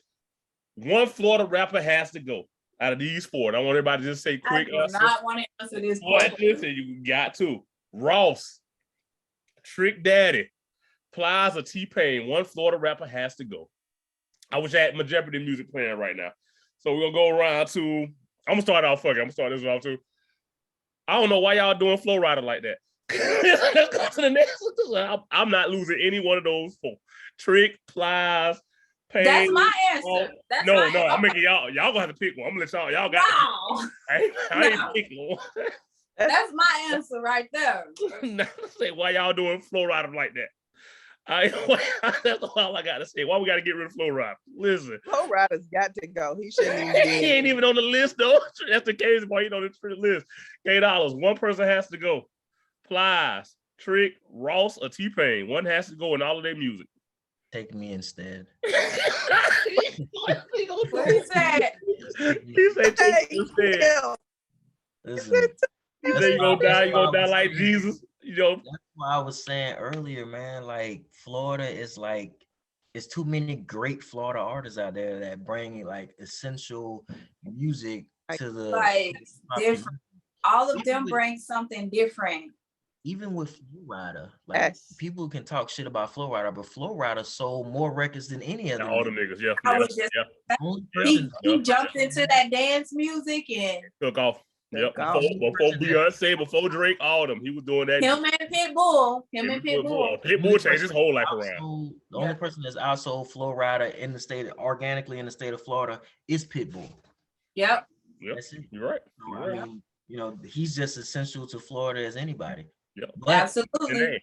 One Florida rapper has to go out of these four. And I want everybody to just say quick. I do not want to answer this question. You got to. Ross, Trick Daddy, Plies, or T-Pain. One Florida rapper has to go. I wish I had my Jeopardy music playing right now. So we're gonna go around to. I'm gonna start off. Fuck it. I'm gonna start this off too. I don't know why y'all doing Flow Rider like that. Let's go to the next one. I'm not losing any one of those four. Trick, Plies, Pain. That's my answer. No, I'm making y'all gonna have to pick one. I'm gonna let y'all got no. I ain't picking one. That's my answer right there. Say why y'all doing Flow Rider like that. That's all I gotta say. Why we gotta get rid of Flow Rider? Listen, Flow Rider's got to go. He shouldn't even be. He ain't even on the list though. That's the case. Why he on the list? $8. One person has to go. Plies, Trick, Ross, or T-Pain. One has to go in all of their music. Take me instead. What he said? He said take me instead. Listen, you say you gonna die like Jesus. You know. That's what I was saying earlier, man. Like Florida is like, it's too many great Florida artists out there that bring like essential music to the like different. All of them bring something different. Even with Flow Rider, like people can talk shit about Flow Rider, but Flow Rider sold more records than any of them. All the niggas, He jumped into that dance music and took off. Yep. Before Beyonce, before Drake, all of them. He was doing that. Him and Pitbull. Pitbull changed his whole life around. The only person that's outsold Flow Rider in the state, organically in the state of Florida, is Pitbull. Yep. That's it. You're right. I mean, you know, he's just essential to Florida as anybody. Yep. Absolutely.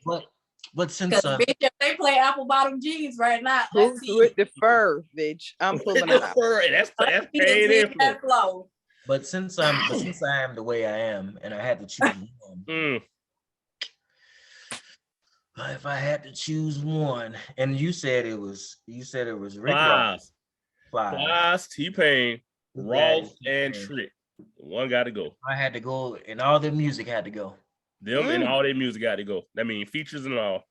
But since bitch, if they play apple bottom jeans right now, who's with the fur, bitch? I'm pulling it out. That's paid that flow. But since I am the way I am, and I had to choose one. If I had to choose one, and you said it was Rick Ross, Plies, T-Pain, Ross, and Trick. One got to go. I had to go, and all their music had to go. Them and all their music got to go. I mean, features and all.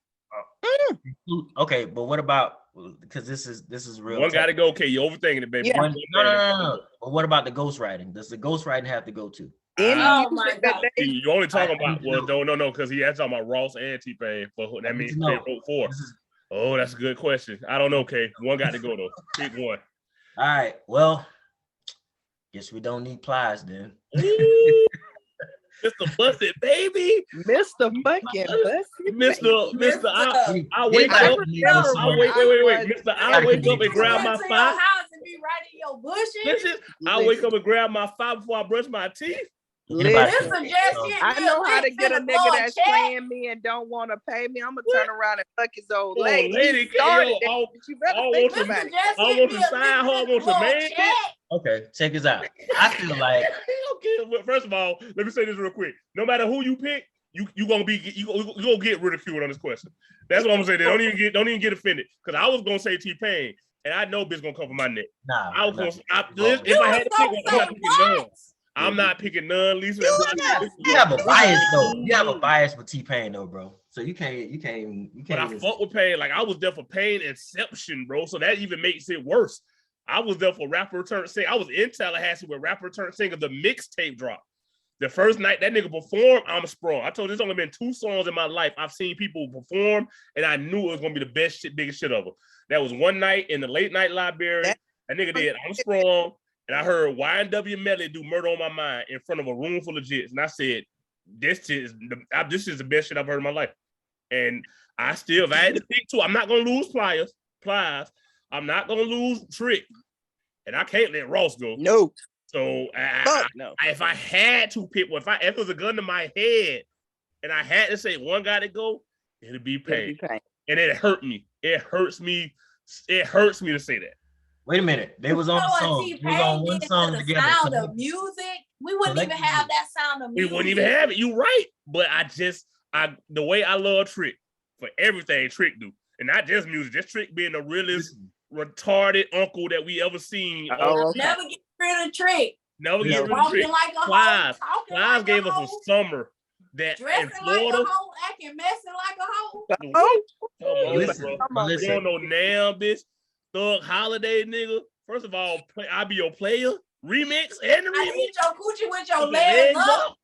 Okay, but what about, because this is real. One got to go. Okay, you're overthinking it, baby. Yeah. No. But what about the ghostwriting? Does the ghostwriting have to go too? Oh my God! You only talking about no, because he had talking about Ross and T-Pain. For that means they wrote four. Oh, that's a good question. I don't know. Okay, one got to go though. Pick one. All right. Well, guess we don't need Plies then. Mr. Busted, baby. Mr. fucking Busted. Mr. I wake up. Wait. Mr. I wake up and grab my 5. I wake up and grab my 5 before I brush my teeth. I know how to get a nigga that's playing me and don't want to pay me. I'm gonna turn around and fuck his old lady. You better think about it. I want to sign her. I want to man. Okay, check this out. I feel like okay. First of all, let me say this real quick. No matter who you pick, you gonna get ridiculed on this question. That's what I'm saying. Don't even get offended. Because I was gonna say T-Pain, and I know bitch gonna come for my neck. Nah, I was nah. if I had to pick one, I'm not picking none. Lisa, You have a bias though. You have a bias with T-Pain though, bro. So you can't. But I fuck with Pain. Like I was there for Pain Inception, bro. So that even makes it worse. I was there for Rapper Turn Singer. I was in Tallahassee with Rapper Turn Singer. The mixtape dropped. The first night that nigga performed, I'm sprung. I told you there's only been 2 songs in my life I've seen people perform, and I knew it was gonna be the best shit, biggest shit ever. That was one night in the late night library. That nigga did I'm Sprung, and I heard YNW Melly do Murder on My Mind in front of a room full of jits. And I said, this is the best shit I've heard in my life. And I still, if I had to pick 2, I'm not gonna lose Plies. I'm not gonna lose Trick, and I can't let Ross go. No. So No. if I had to pick one, if it was a gun to my head, and I had to say one got to go, it'd be Pain. And it hurt me. It hurts me. It hurts me to say that. Wait a minute. They was on the song. They was on one song together. Sound of music. We wouldn't even have that sound of music. We wouldn't even have it. You right. But the way I love Trick for everything Trick do, and not just music, just Trick being the realest retarded uncle that we ever seen. Never get rid of Trick. Never get rid of Trick. Like a Plies like gave us hoe. a summer that Dressing in Florida. like a hoe, acting messing like a hoe. Come on, Listen, bro. You don't know now, bitch. Thug Holiday, nigga. First of all, I Be Your Player remix and the remix. I hit your coochie with your legs up.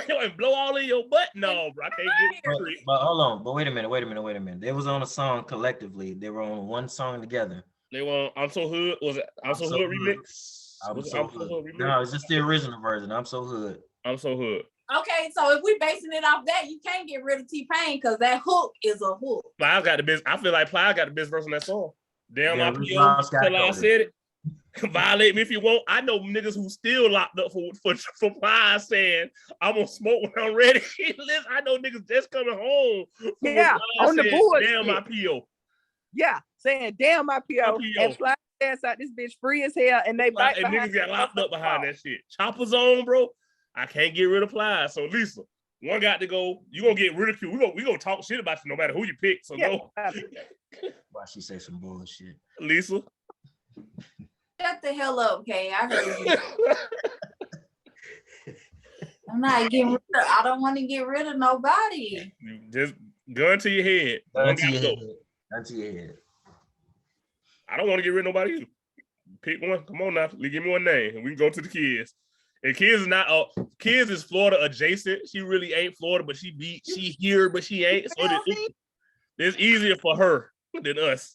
And blow all in your butt. No, bro, I can't get it. But hold on. But wait a minute. They was on a song collectively. They were on one song together. They were on I'm So Hood. Was it I'm So Hood remix? I'm So Hood. No, it's just the original version. I'm So Hood. I'm So Hood. Okay, so if we basing it off that, you can't get rid of T-Pain because that hook is a hook. Plies got the best. I feel like Plies got the best verse on that song. Damn, Yeah, I till I said it. Violate me if you want. I know niggas who still locked up for Plies saying I'm gonna smoke when I'm ready. Listen, I know niggas just coming home. On the board. Damn my PO. Yeah, saying damn my PO. And fly ass out this bitch free as hell, and they bite and niggas got locked up behind that shit. Choppers on, bro. I can't get rid of Plies. So Lisa, one got to go. You gonna get ridiculed. We gonna talk shit about you no matter who you pick. So go. Why she say some bullshit? Lisa. Shut the hell up, Kay. I heard you. I'm not getting rid of, I don't want to get rid of nobody. Just gun to your head. Gun to your head. I don't want to get rid of nobody either. Pick one. Come on now. Give me one name and we can go to the kids. And kids is not kids is Florida adjacent. She really ain't Florida, but she here, but she ain't. So it's easier for her than us.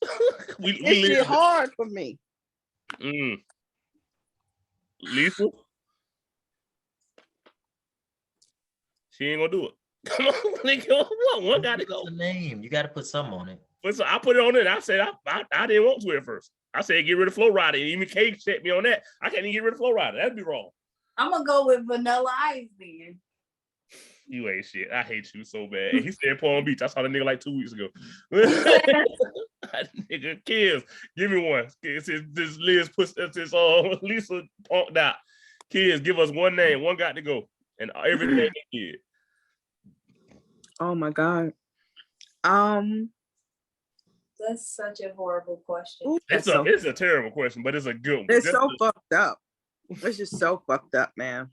It's hard for me. Lisa, she ain't gonna do it. Come on, nigga. One got to go. The name you got to put something on it. But so I put it on it. I said I didn't want to at first. I said get rid of Flow Rider. And even Kay checked me on that. I can't even get rid of Flow Rider. That'd be wrong. I'm gonna go with Vanilla Ice then. You ain't shit. I hate you so bad. And he said Palm Beach. I saw the nigga like 2 weeks ago. Nigga, kids, give me one. This Liz puts this Lisa punked out. Kids, give us one name. One got to go. And everything they did. Oh my God. That's such a horrible question. It's a terrible question, but it's a good one. It's so fucked up. It's just so fucked up, man.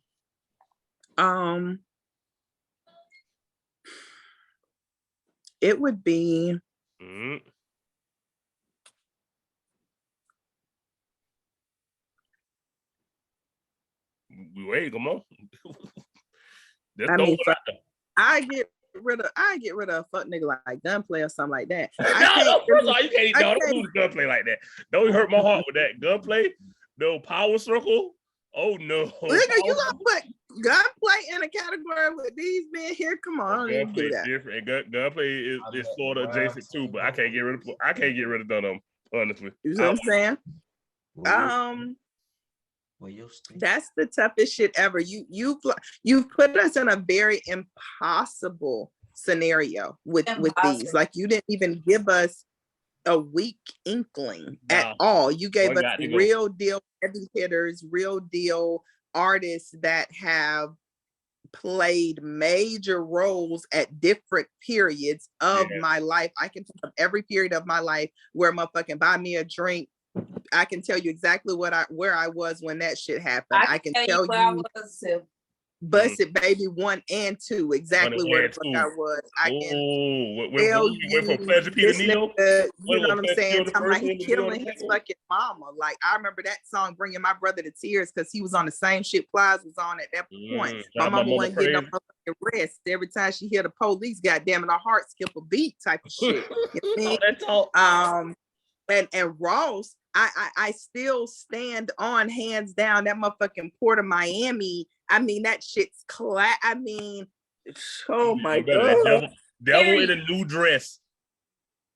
It would be wait, come on. I mean, I get rid of a fuck nigga like Gunplay or something like that. First of all, you can't don't do Gunplay like that. Don't hurt my heart with that. Gunplay, no Power Circle. Oh no. Nigga, you gonna put Gunplay in a category with these men here? Come on, I don't do that. Different. Gunplay is Florida adjacent too, but I can't get rid of none of them, honestly. You know what I'm saying? That's the toughest shit ever. You've put us in a very impossible scenario with these. Like you didn't even give us a weak inkling at all. You gave us real deal heavy hitters, real deal artists that have played major roles at different periods of my life. I can think of every period of my life where motherfucking buy me a drink. I can tell you exactly where I was when that shit happened. I can tell where I you was. Busted Baby 1 and 2, exactly where the fuck I was. I can tell went from you, Pleasure P to listening Neo. to, you know what I'm Pleasure P saying? on the Talking first about he one, Neo on the killing his second one? fucking mama. Like, I remember that song bringing my brother to tears because he was on the same shit Plies was on at that point. My Drive mama wasn't getting no crazy. motherfucking rest. Every time she hear the police, goddamn it, her heart skip a beat type of shit. You know All what that talk. I mean? And Ross, I still stand on, hands down, that motherfucking Port of Miami. I mean, that shit's I mean, oh my God. Devil in a new dress.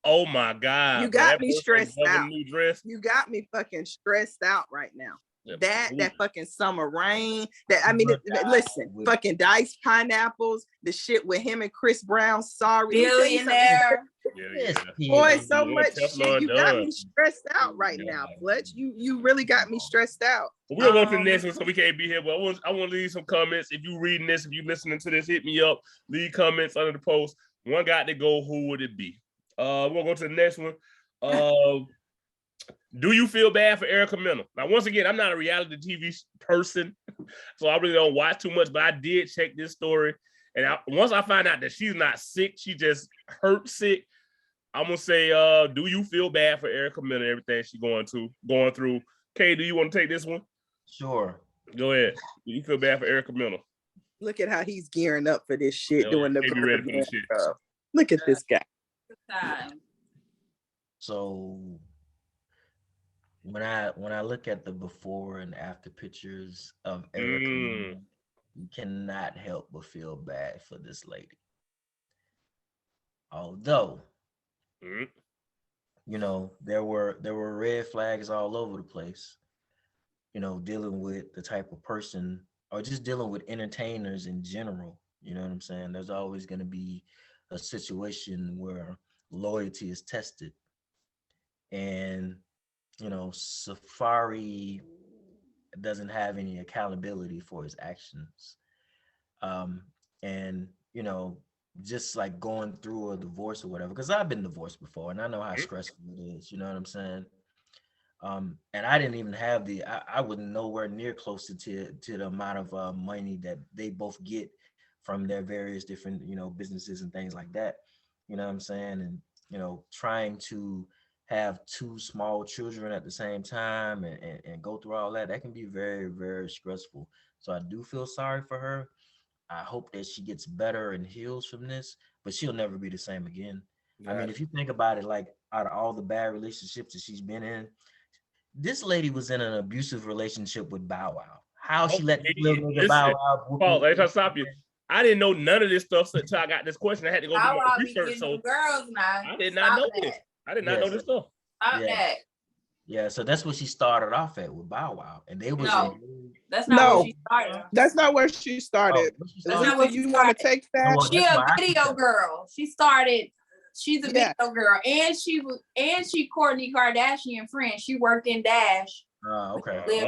Oh my God. You got me stressed Devil out. New dress. You got me fucking stressed out right now. Yeah, That fucking Summer Rain. That I mean, listen, fucking Diced Pineapples. The shit with him and Chris Brown. Sorry, Billionaire. Boy, so much shit. You got me stressed out right now, Fletch. You really got me stressed out. We'll go to the next one, so we can't be here. But I want to leave some comments. If you reading this, if you listening to this, hit me up. Leave comments under the post. One got to go. Who would it be? We'll go to the next one. Do you feel bad for Erica Mena? Now, once again, I'm not a reality TV person, so I really don't watch too much, but I did check this story. And once I find out that she's not sick, she just hurt sick, I'm going to say, do you feel bad for Erica Mena, everything she's going through? Kay, do you want to take this one? Sure. Go ahead. Do you feel bad for Erica Mena? Look at how he's gearing up for this shit, doing the ready for this shit. Look at this guy. So when I look at the before and after pictures of Erica, you cannot help but feel bad for this lady. Although, you know, there were red flags all over the place, you know, dealing with the type of person or just dealing with entertainers in general. You know what I'm saying? There's always going to be a situation where loyalty is tested. And, you know, Safari doesn't have any accountability for his actions. And, you know, just like going through a divorce or whatever, because I've been divorced before and I know how stressful it is, you know what I'm saying? And I didn't even have I wasn't nowhere near close to the amount of money that they both get from their various different, you know, businesses and things like that, you know what I'm saying? And, you know, trying to have two small children at the same time and go through all that can be very, very stressful. So I do feel sorry for her. I hope that she gets better and heals from this, but she'll never be the same again. I mean, if you think about it, like out of all the bad relationships that she's been in, this lady was in an abusive relationship with Bow Wow. How she let this little nigga Bow Wow? Paul, let me stop you. I didn't know none of this stuff until I got this question. I had to go do my research. So girls now. I did not know this. I did not know this stuff. Yeah, so that's what she started off at with Bow Wow, and they was that's not where she started. That's not where she started. That's not what you want to take that. She a video girl. She started. She's a video girl, and she Kourtney Kardashian friend. She worked in Dash. Okay.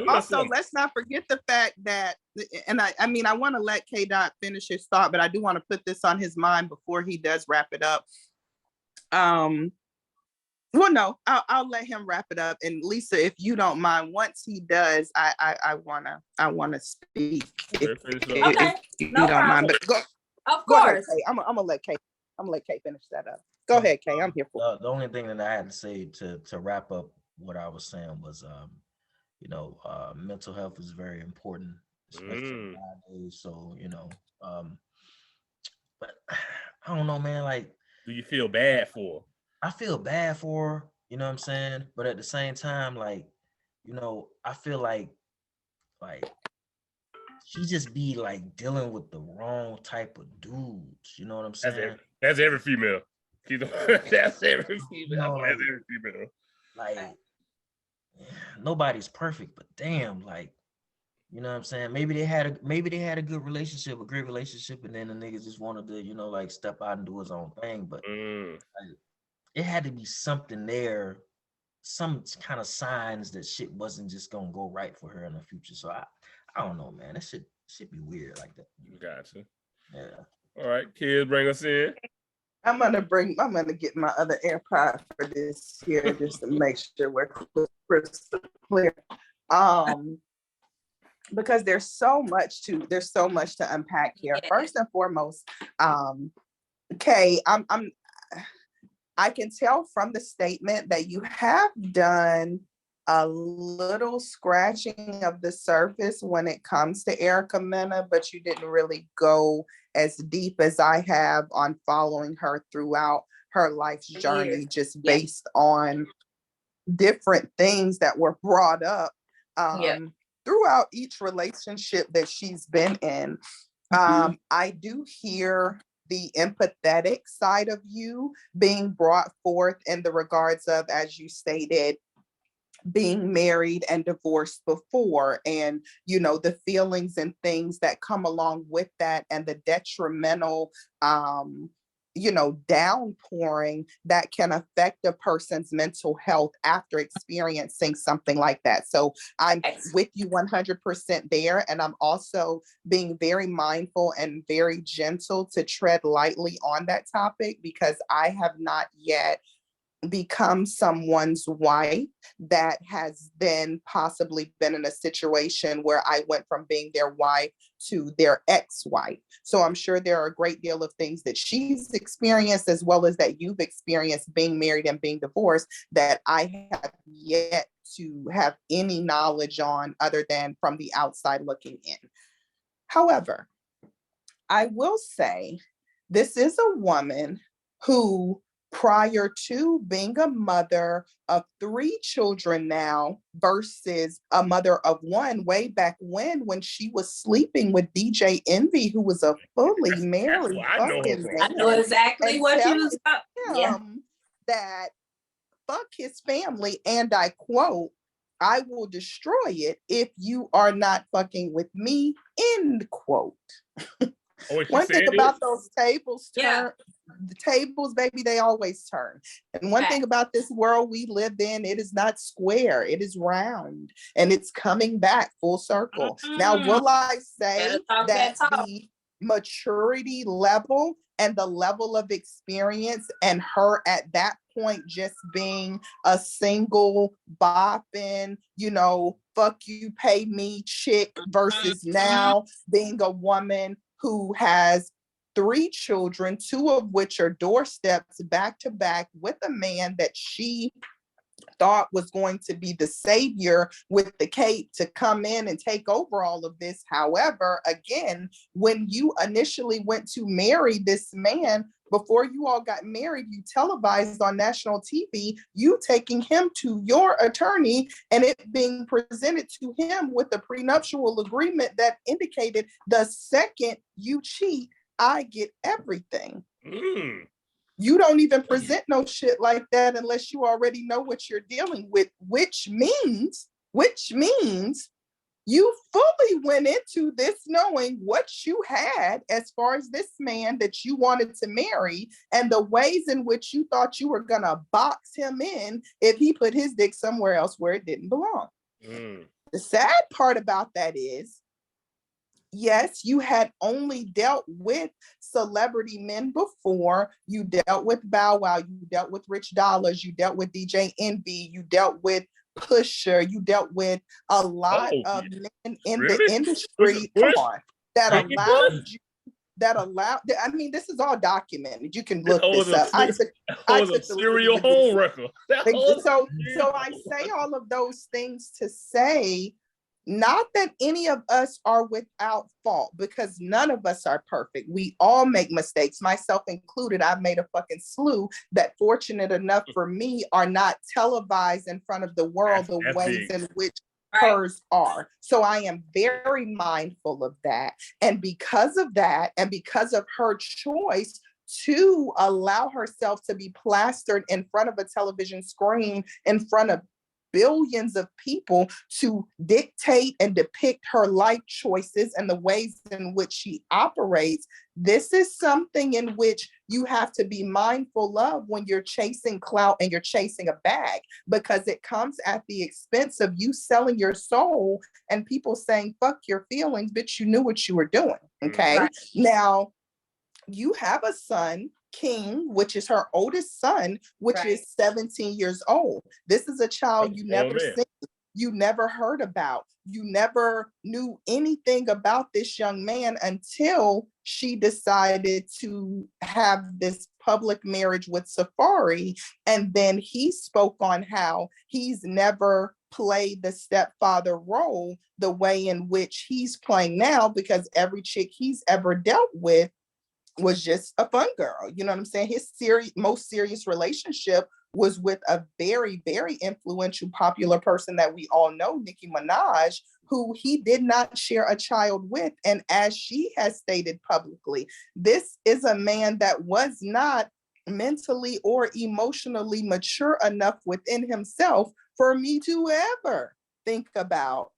Also, let's not forget the fact that, and I mean, I want to let K. Dot finish his thought, but I do want to put this on his mind before he does wrap it up. Well, no, I'll let him wrap it up. And Lisa, if you don't mind, once he does, I wanna speak. If you don't mind, but go. Of course. Go ahead, I'm gonna let Kay finish that up. Go ahead, Kay. I'm here for the only thing that I had to say to wrap up what I was saying was, you know, mental health is very important, especially nowadays. So, you know, but I don't know, man. Like, do you feel bad for her? I feel bad for her, you know what I'm saying? But at the same time, like, you know, I feel like she just be like dealing with the wrong type of dudes. You know what I'm saying? That's every female. That's every female. You know, that's every female. Like, nobody's perfect, but damn, like, you know what I'm saying? Maybe they had a good relationship, a great relationship, and then the niggas just wanted to, you know, like step out and do his own thing. But like, it had to be something there, some kind of signs that shit wasn't just gonna go right for her in the future. So I don't know, man. That shit Should be weird like that. Gotcha. Yeah. All right, kids, bring us in. I'm gonna get my other AirPod for this here just to make sure we're crystal clear. Because there's so much to unpack here. Yeah. First and foremost, Kay, I can tell from the statement that you have done a little scratching of the surface when it comes to Erica Mena, but you didn't really go as deep as I have on following her throughout her life's journey, just based on different things that were brought up throughout each relationship that she's been in. I do hear the empathetic side of you being brought forth in the regards of, as you stated, being married and divorced before, and the feelings and things that come along with that, and the detrimental downpouring that can affect a person's mental health after experiencing something like that. So I'm with you 100% there, and I'm also being very mindful and very gentle to tread lightly on that topic, because I have not yet become someone's wife that has then possibly been in a situation where I went from being their wife to their ex-wife. So I'm sure there are a great deal of things that she's experienced, as well as that you've experienced being married and being divorced, that I have yet to have any knowledge on other than from the outside looking in. However, I will say this is a woman who, prior to being a mother of 3 children now versus a mother of 1 way back when she was sleeping with DJ Envy, who was a fully married fucking man. I know exactly what you was talking that fuck his family, and I quote, "I will destroy it if you are not fucking with me," end quote. One thing about those tables turn, the tables, baby, they always turn. And one thing about this world we live in, it is not square, it is round, and it's coming back full circle. Now, will I say that the maturity level and the level of experience, and her at that point just being a single bopping, fuck you, pay me chick, versus now being a woman who has 3 children, 2 of which are doorsteps back to back with a man that she thought was going to be the savior with the cape to come in and take over all of this. However, again, when you initially went to marry this man, before you all got married, you televised on national TV, you taking him to your attorney and it being presented to him with a prenuptial agreement that indicated the second you cheat, I get everything. You don't even present no shit like that unless you already know what you're dealing with, which means you fully went into this knowing what you had as far as this man that you wanted to marry, and the ways in which you thought you were gonna box him in if he put his dick somewhere else where it didn't belong. The sad part about that is, yes, you had only dealt with celebrity men before. You dealt with Bow Wow, you dealt with Rich Dollars, you dealt with DJ Envy, you dealt with Pusher, you dealt with a lot of men in the industry. Come on, that allowed. I mean, this is all documented. You can look this up. I took a serial home record. So I say all of those things to say, not that any of us are without fault, because none of us are perfect. We all make mistakes, myself included. I've made a fucking slew that, fortunate enough for me, are not televised in front of the world the ways in which hers are. So I am very mindful of that. And because of that, and because of her choice to allow herself to be plastered in front of a television screen, in front of billions of people to dictate and depict her life choices and the ways in which she operates. This is something in which you have to be mindful of when you're chasing clout and you're chasing a bag, because it comes at the expense of you selling your soul and people saying, fuck your feelings, bitch, you knew what you were doing. Okay. Right. Now, you have a son, King, which is her oldest son, which Right. is 17 years old. This is a child you never seen, you never heard about. You never knew anything about this young man until she decided to have this public marriage with Safari. And then he spoke on how he's never played the stepfather role the way in which he's playing now, because every chick he's ever dealt with was just a fun girl. You know what I'm saying? His most serious relationship was with a very, very influential, popular person that we all know, Nicki Minaj, who he did not share a child with. And as she has stated publicly, this is a man that was not mentally or emotionally mature enough within himself for me to ever think about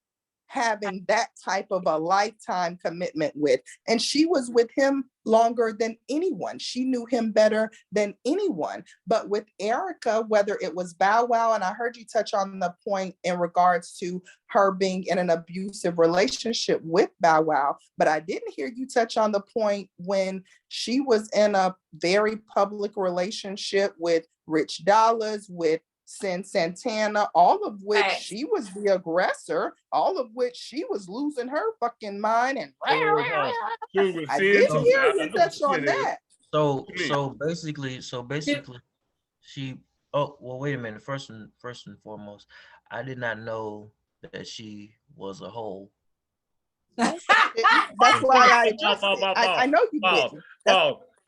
having that type of a lifetime commitment with. And she was with him longer than anyone. She knew him better than anyone. But with Erica, whether it was Bow Wow, and I heard you touch on the point in regards to her being in an abusive relationship with Bow Wow, but I didn't hear you touch on the point when she was in a very public relationship with Rich Dollars, with Sin Santana, all of which she was the aggressor, all of which she was losing her fucking mind. And I didn't hear you touch on that. So basically, she. Oh well, wait a minute. First and foremost, I did not know that she was a hoe. That's why I addressed it. I know you didn't.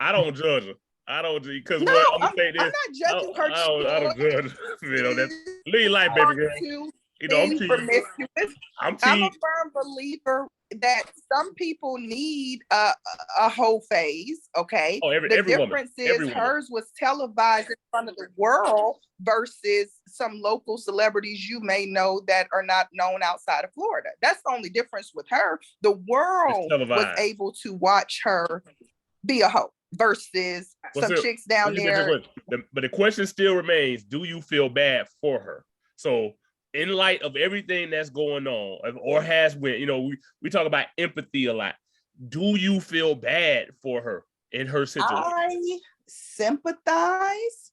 I don't judge her. I don't, because no, I'm not judging her. I don't judge. You know, that's leave life, baby girl. You know, I'm a firm believer that some people need a whole phase. Okay. Oh, the difference is hers was televised in front of the world versus some local celebrities you may know that are not known outside of Florida. That's the only difference with her. The world was able to watch her be a hoe versus some chicks down there. But the question still remains, do you feel bad for her? So in light of everything that's going on or has been, you know, we talk about empathy a lot. Do you feel bad for her in her situation? I sympathize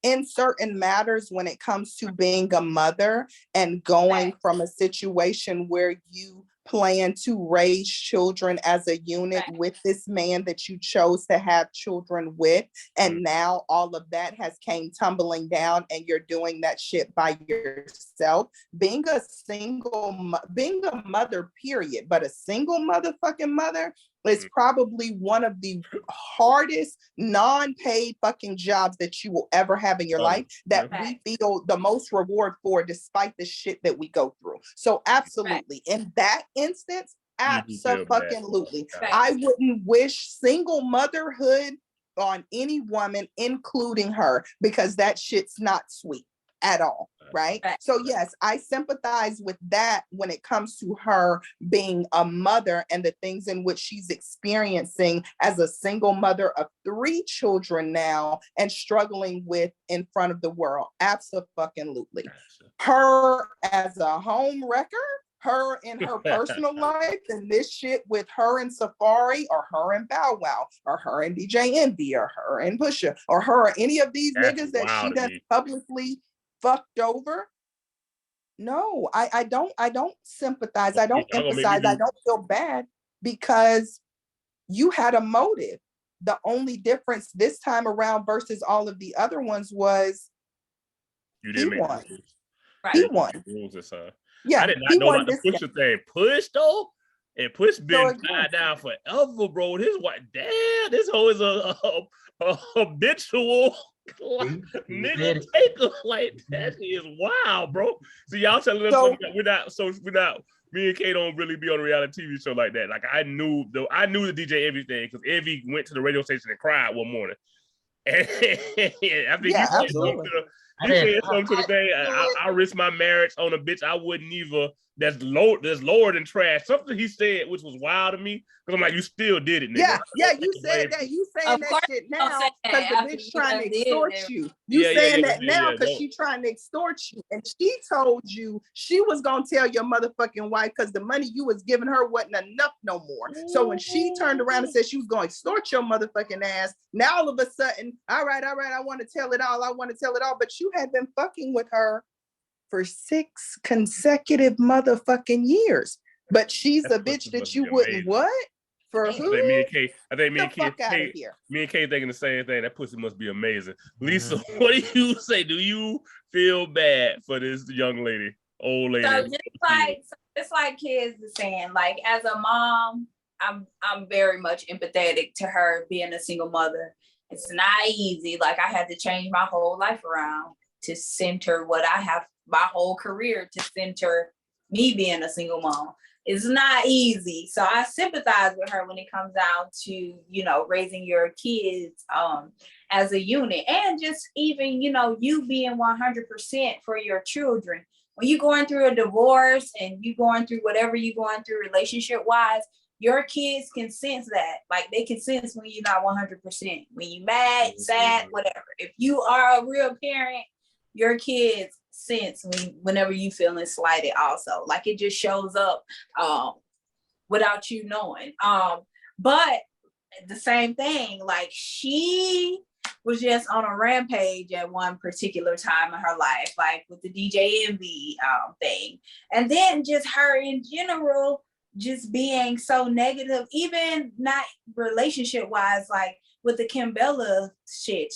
in certain matters when it comes to being a mother and going from a situation where you plan to raise children as a unit with this man that you chose to have children with, and now all of that has came tumbling down and you're doing that shit by yourself. Being a mother, period, but a single motherfucking mother is probably one of the hardest non-paid fucking jobs that you will ever have in your life, that we feel the most reward for despite the shit that we go through. So absolutely, in that instance, absolutely. I wouldn't wish single motherhood on any woman, including her, because that shit's not sweet at all, right? So yes, I sympathize with that when it comes to her being a mother and the things in which she's experiencing as a single mother of 3 children now and struggling with in front of the world. Absolutely. Her as a home wrecker, her in her personal life, and this shit with her and Safari, or her and Bow Wow, or her and DJ Envy, or her and Pusha, or her or any of these niggas that she does publicly fucked over. No, I don't sympathize. I don't empathize. I don't feel bad, because you had a motive. The only difference this time around versus all of the other ones was he won. He won. Yeah, I did not know about the Pusha thing. Push though, and Push been tied down forever, bro. This what? Damn, this hoe is a habitual nigga taker. Like that is wild, bro. So y'all telling us we're not. Me and Kay don't really be on a reality TV show like that. Like I knew the DJ Envy thing because Envy went to the radio station and cried one morning. And I think I he didn't. said something to the thing. I risk my marriage on a bitch I wouldn't either. That's lower than trash. Something he said, which was wild to me, because I'm like, you still did it, nigga. You said that. You saying Of that course shit you don't now say because that the after bitch you trying to done did extort it. you. You saying that now because no. she trying to extort you. And she told you she was gonna tell your motherfucking wife because the money you was giving her wasn't enough no more. So when she turned around and said she was gonna extort your motherfucking ass, now all of a sudden, all right, I want to tell it all. I want to tell it all. But you had been fucking with her for 6 consecutive motherfucking years. But she's a bitch that you wouldn't what? For who? I think me and Kay, me and Kay thinking the same thing. That pussy must be amazing. Lisa, what do you say? Do you feel bad for this young lady, old lady? So just like kids are saying, like as a mom, I'm very much empathetic to her being a single mother. It's not easy. Like I had to change my whole life around to center what I have, my whole career to center me being a single mom. It's not easy. So I sympathize with her when it comes down to, you know, raising your kids as a unit, and just even, you know, you being 100% for your children. When you're going through a divorce and you going through whatever you're going through relationship wise, your kids can sense that. Like they can sense when you're not 100%, when you're mad, sad, whatever. If you are a real parent, your kids sense whenever you feeling slighted also. Like it just shows up without you knowing. But the same thing, like she was just on a rampage at one particular time in her life, like with the DJ Envy thing. And then just her in general, just being so negative, even not relationship wise, like with the Kimbella shit.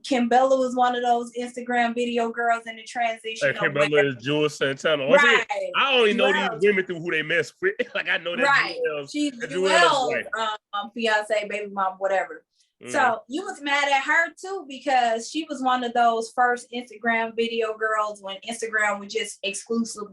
Kimbella was one of those Instagram video girls in the transition. Like Kimbella is Jules Santana. Right. I only know these women through who they mess with. Like I know that. Right. She's Joelle's fiance, baby mom, whatever. So you was mad at her too because she was one of those first Instagram video girls when Instagram was just exclusive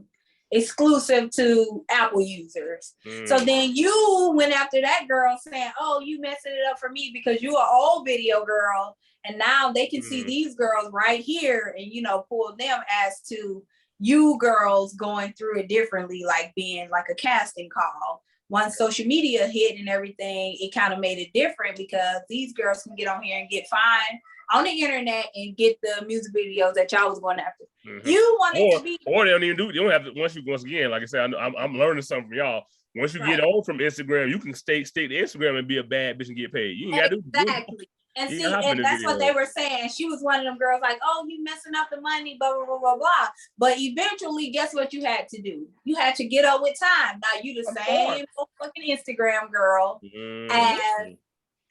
to Apple users. So then you went after that girl saying, oh, you messing it up for me because you an old video girl. And now they can see these girls right here and, you know, pull them as to you girls going through it differently, like being like a casting call. Once social media hit and everything, it kind of made it different because these girls can get on here and get fined on the internet and get the music videos that y'all was going after. You wanted to be, or they don't even do. You don't have to. Once again, like I said, I'm learning something from y'all. Once you get on from Instagram, you can stay to Instagram and be a bad bitch and get paid. You ain't gotta do exactly. And see, and that's what they were saying. She was one of them girls like, oh, you messing up the money, blah, blah, blah, blah, blah. But eventually, guess what you had to do? You had to get up with time. Now you the same fucking Instagram girl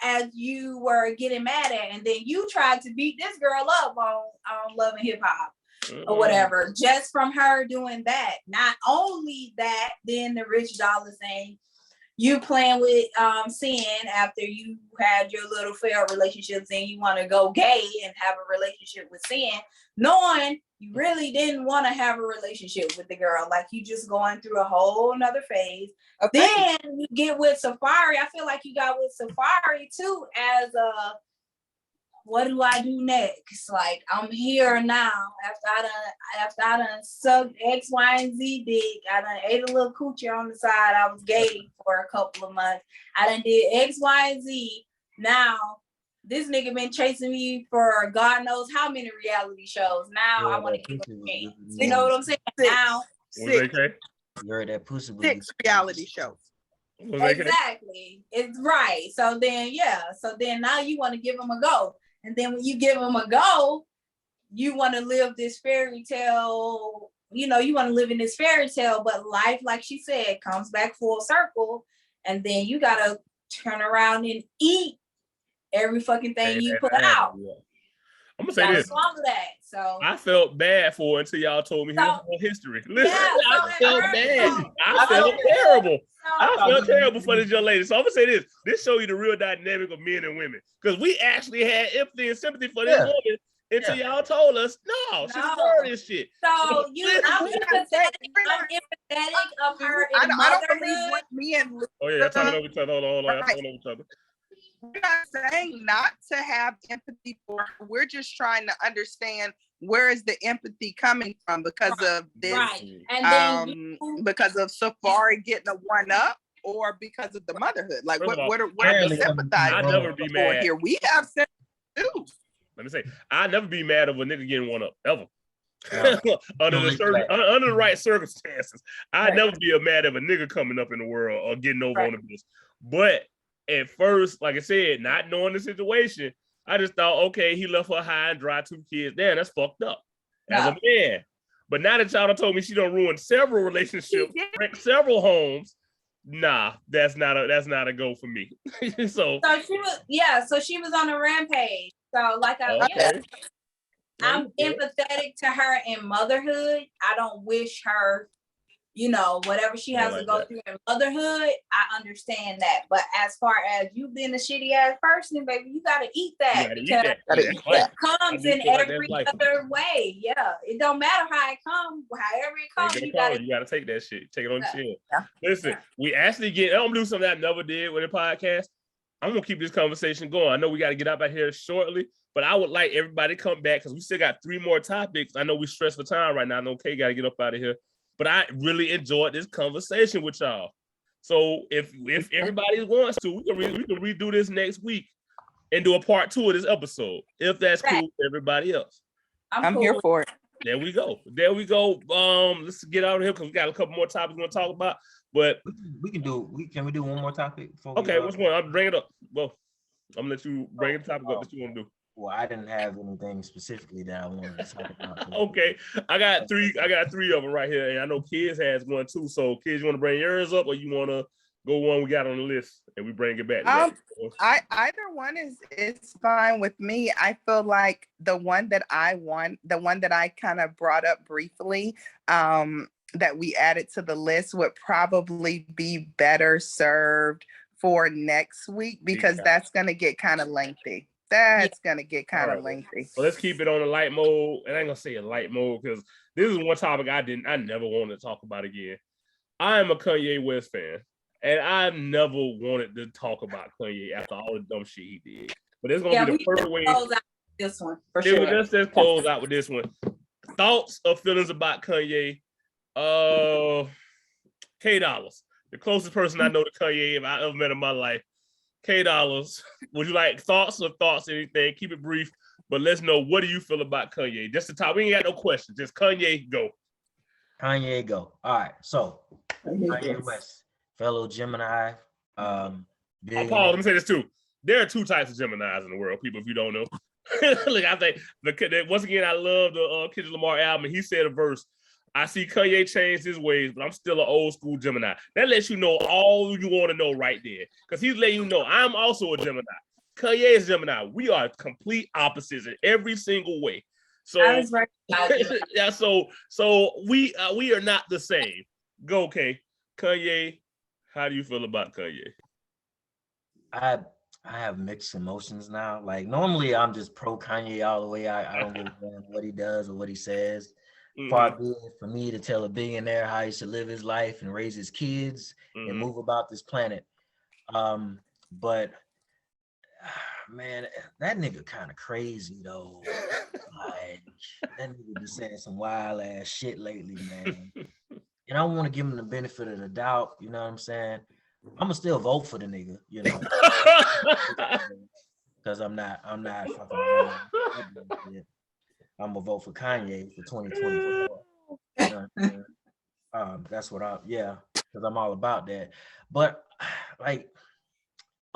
as you were getting mad at. And then you tried to beat this girl up on Love and Hip Hop or whatever, just from her doing that. Not only that, then the Rich Dollar thing. You playing with Sin after you had your little failed relationships and you want to go gay and have a relationship with Sin, knowing you really didn't want to have a relationship with the girl. Like you just going through a whole nother phase. Then you get with Safari. I feel like you got with Safari too as a, what do I do next? Like I'm here now after I done sucked X, Y, and Z dick. I done ate a little coochie on the side. I was gay for a couple of months. I done did X, Y, and Z. Now this nigga been chasing me for God knows how many reality shows. Now I want to give him a chance. You know what I'm saying? Now 6. You heard that pussy. 6 reality shows. Exactly. It's right. So then now you want to give him a go. And then when you give them a go, you want to live this fairy tale, you know, you want to live in this fairy tale, but life, like she said, comes back full circle. And then you got to turn around and eat every fucking thing you put out. I'm going to say this. Swallow that. So I felt bad for her until y'all told me his whole history. Listen, I felt bad. I felt terrible. I felt terrible for this young lady. So I'm gonna say this. This show you the real dynamic of men and women. Because we actually had empathy and sympathy for this woman until y'all told us, no, she deserved this shit. So I'm empathetic of her. I don't believe what me and y'all talking over each other. Hold on. Y'all talking over each other. we're not saying not to have empathy for her. We're just trying to understand where is the empathy coming from because of this, Right. And then because of Safari getting a one up, or because of the motherhood. Like First of all, what are we sympathizing I'd never be for mad. here? We have said too. Let me say, I'd never be mad of a nigga getting one up ever. Yeah. under the right circumstances, I'd Right. never be mad of a nigga coming up in the world or getting over Right. on the bitch. But at first, like I said, not knowing the situation, I just thought, okay, he left her high and dry, 2 kids. Damn, that's fucked up as a man. But now that y'all done told me she done ruined several relationships, wrecked several homes, nah, that's not a go for me. so she was on a rampage. So like okay. I'm empathetic to her in motherhood. I don't wish her, whatever she has to go through in motherhood. I understand that. But as far as you being a shitty ass person, baby, you gotta eat that because it comes in every other way. Yeah, it don't matter how it comes, however it comes. You gotta take that shit. Take it on the chin. Yeah. Listen, we actually I'm gonna do something I never did with a podcast. I'm gonna keep this conversation going. I know we got to get out here shortly, but I would like everybody to come back because we still got 3 more topics. I know we stressed for time right now. I know Kay got to get up out of here, but I really enjoyed this conversation with y'all. So if everybody wants to, we can redo this next week and do a part 2 of this episode if that's cool for everybody else. I'm cool. Here for it. There we go. Let's get out of here because we got a couple more topics we want to talk about. But can we do one more topic? Okay, which one? I'll bring it up. Well, I'm gonna let you bring the topic up that you want to do. Well, I didn't have anything specifically that I wanted to talk about. Okay, I got 3 of them right here, and I know Kiz has one too. So, Kiz, you want to bring yours up, or you want to go one we got on the list and we bring it back? Either one is fine with me. I feel like the one that I kind of brought up briefly, that we added to the list would probably be better served for next week because that's going to get kind of lengthy. Lengthy. So let's keep it on the light mode. And I ain't gonna say a light mode because this is one topic I never wanted to talk about again. I am a Kanye West fan, and I've never wanted to talk about Kanye after all the dumb shit he did. But it's gonna be the perfect way. Close out this one for sure. Let's just close out with this one. Thoughts or feelings about Kanye? K Dollars, the closest person I know to Kanye if I ever met in my life. K Dollars, would you like thoughts, anything? Keep it brief, but let's know, what do you feel about Kanye? Just the top. We ain't got no questions. Just Kanye, go. Kanye, go. All right. So Kanye West, fellow Gemini. Paul, let me say this too. There are 2 types of Geminis in the world, people, if you don't know. Look, I think once again, I love the Kendrick Lamar album. He said a verse, I see Kanye change his ways, but I'm still an old school Gemini. That lets you know all you want to know right there. Because he's letting you know I'm also a Gemini. Kanye is Gemini. We are complete opposites in every single way. So yeah, so we are not the same. Go, Kay. Kanye, how do you feel about Kanye? I have mixed emotions now. Like normally I'm just pro Kanye all the way. I don't give a damn what he does or what he says. Far be it for me to tell a billionaire how he should live his life and raise his kids and move about this planet. But man, that nigga kind of crazy though. Like that nigga be saying some wild ass shit lately, man. And I want to give him the benefit of the doubt. You know what I'm saying? I'ma still vote for the nigga, you know, because I'm not fucking. I'm gonna vote for Kanye for 2024. You know what I mean? That's what because I'm all about that. But like,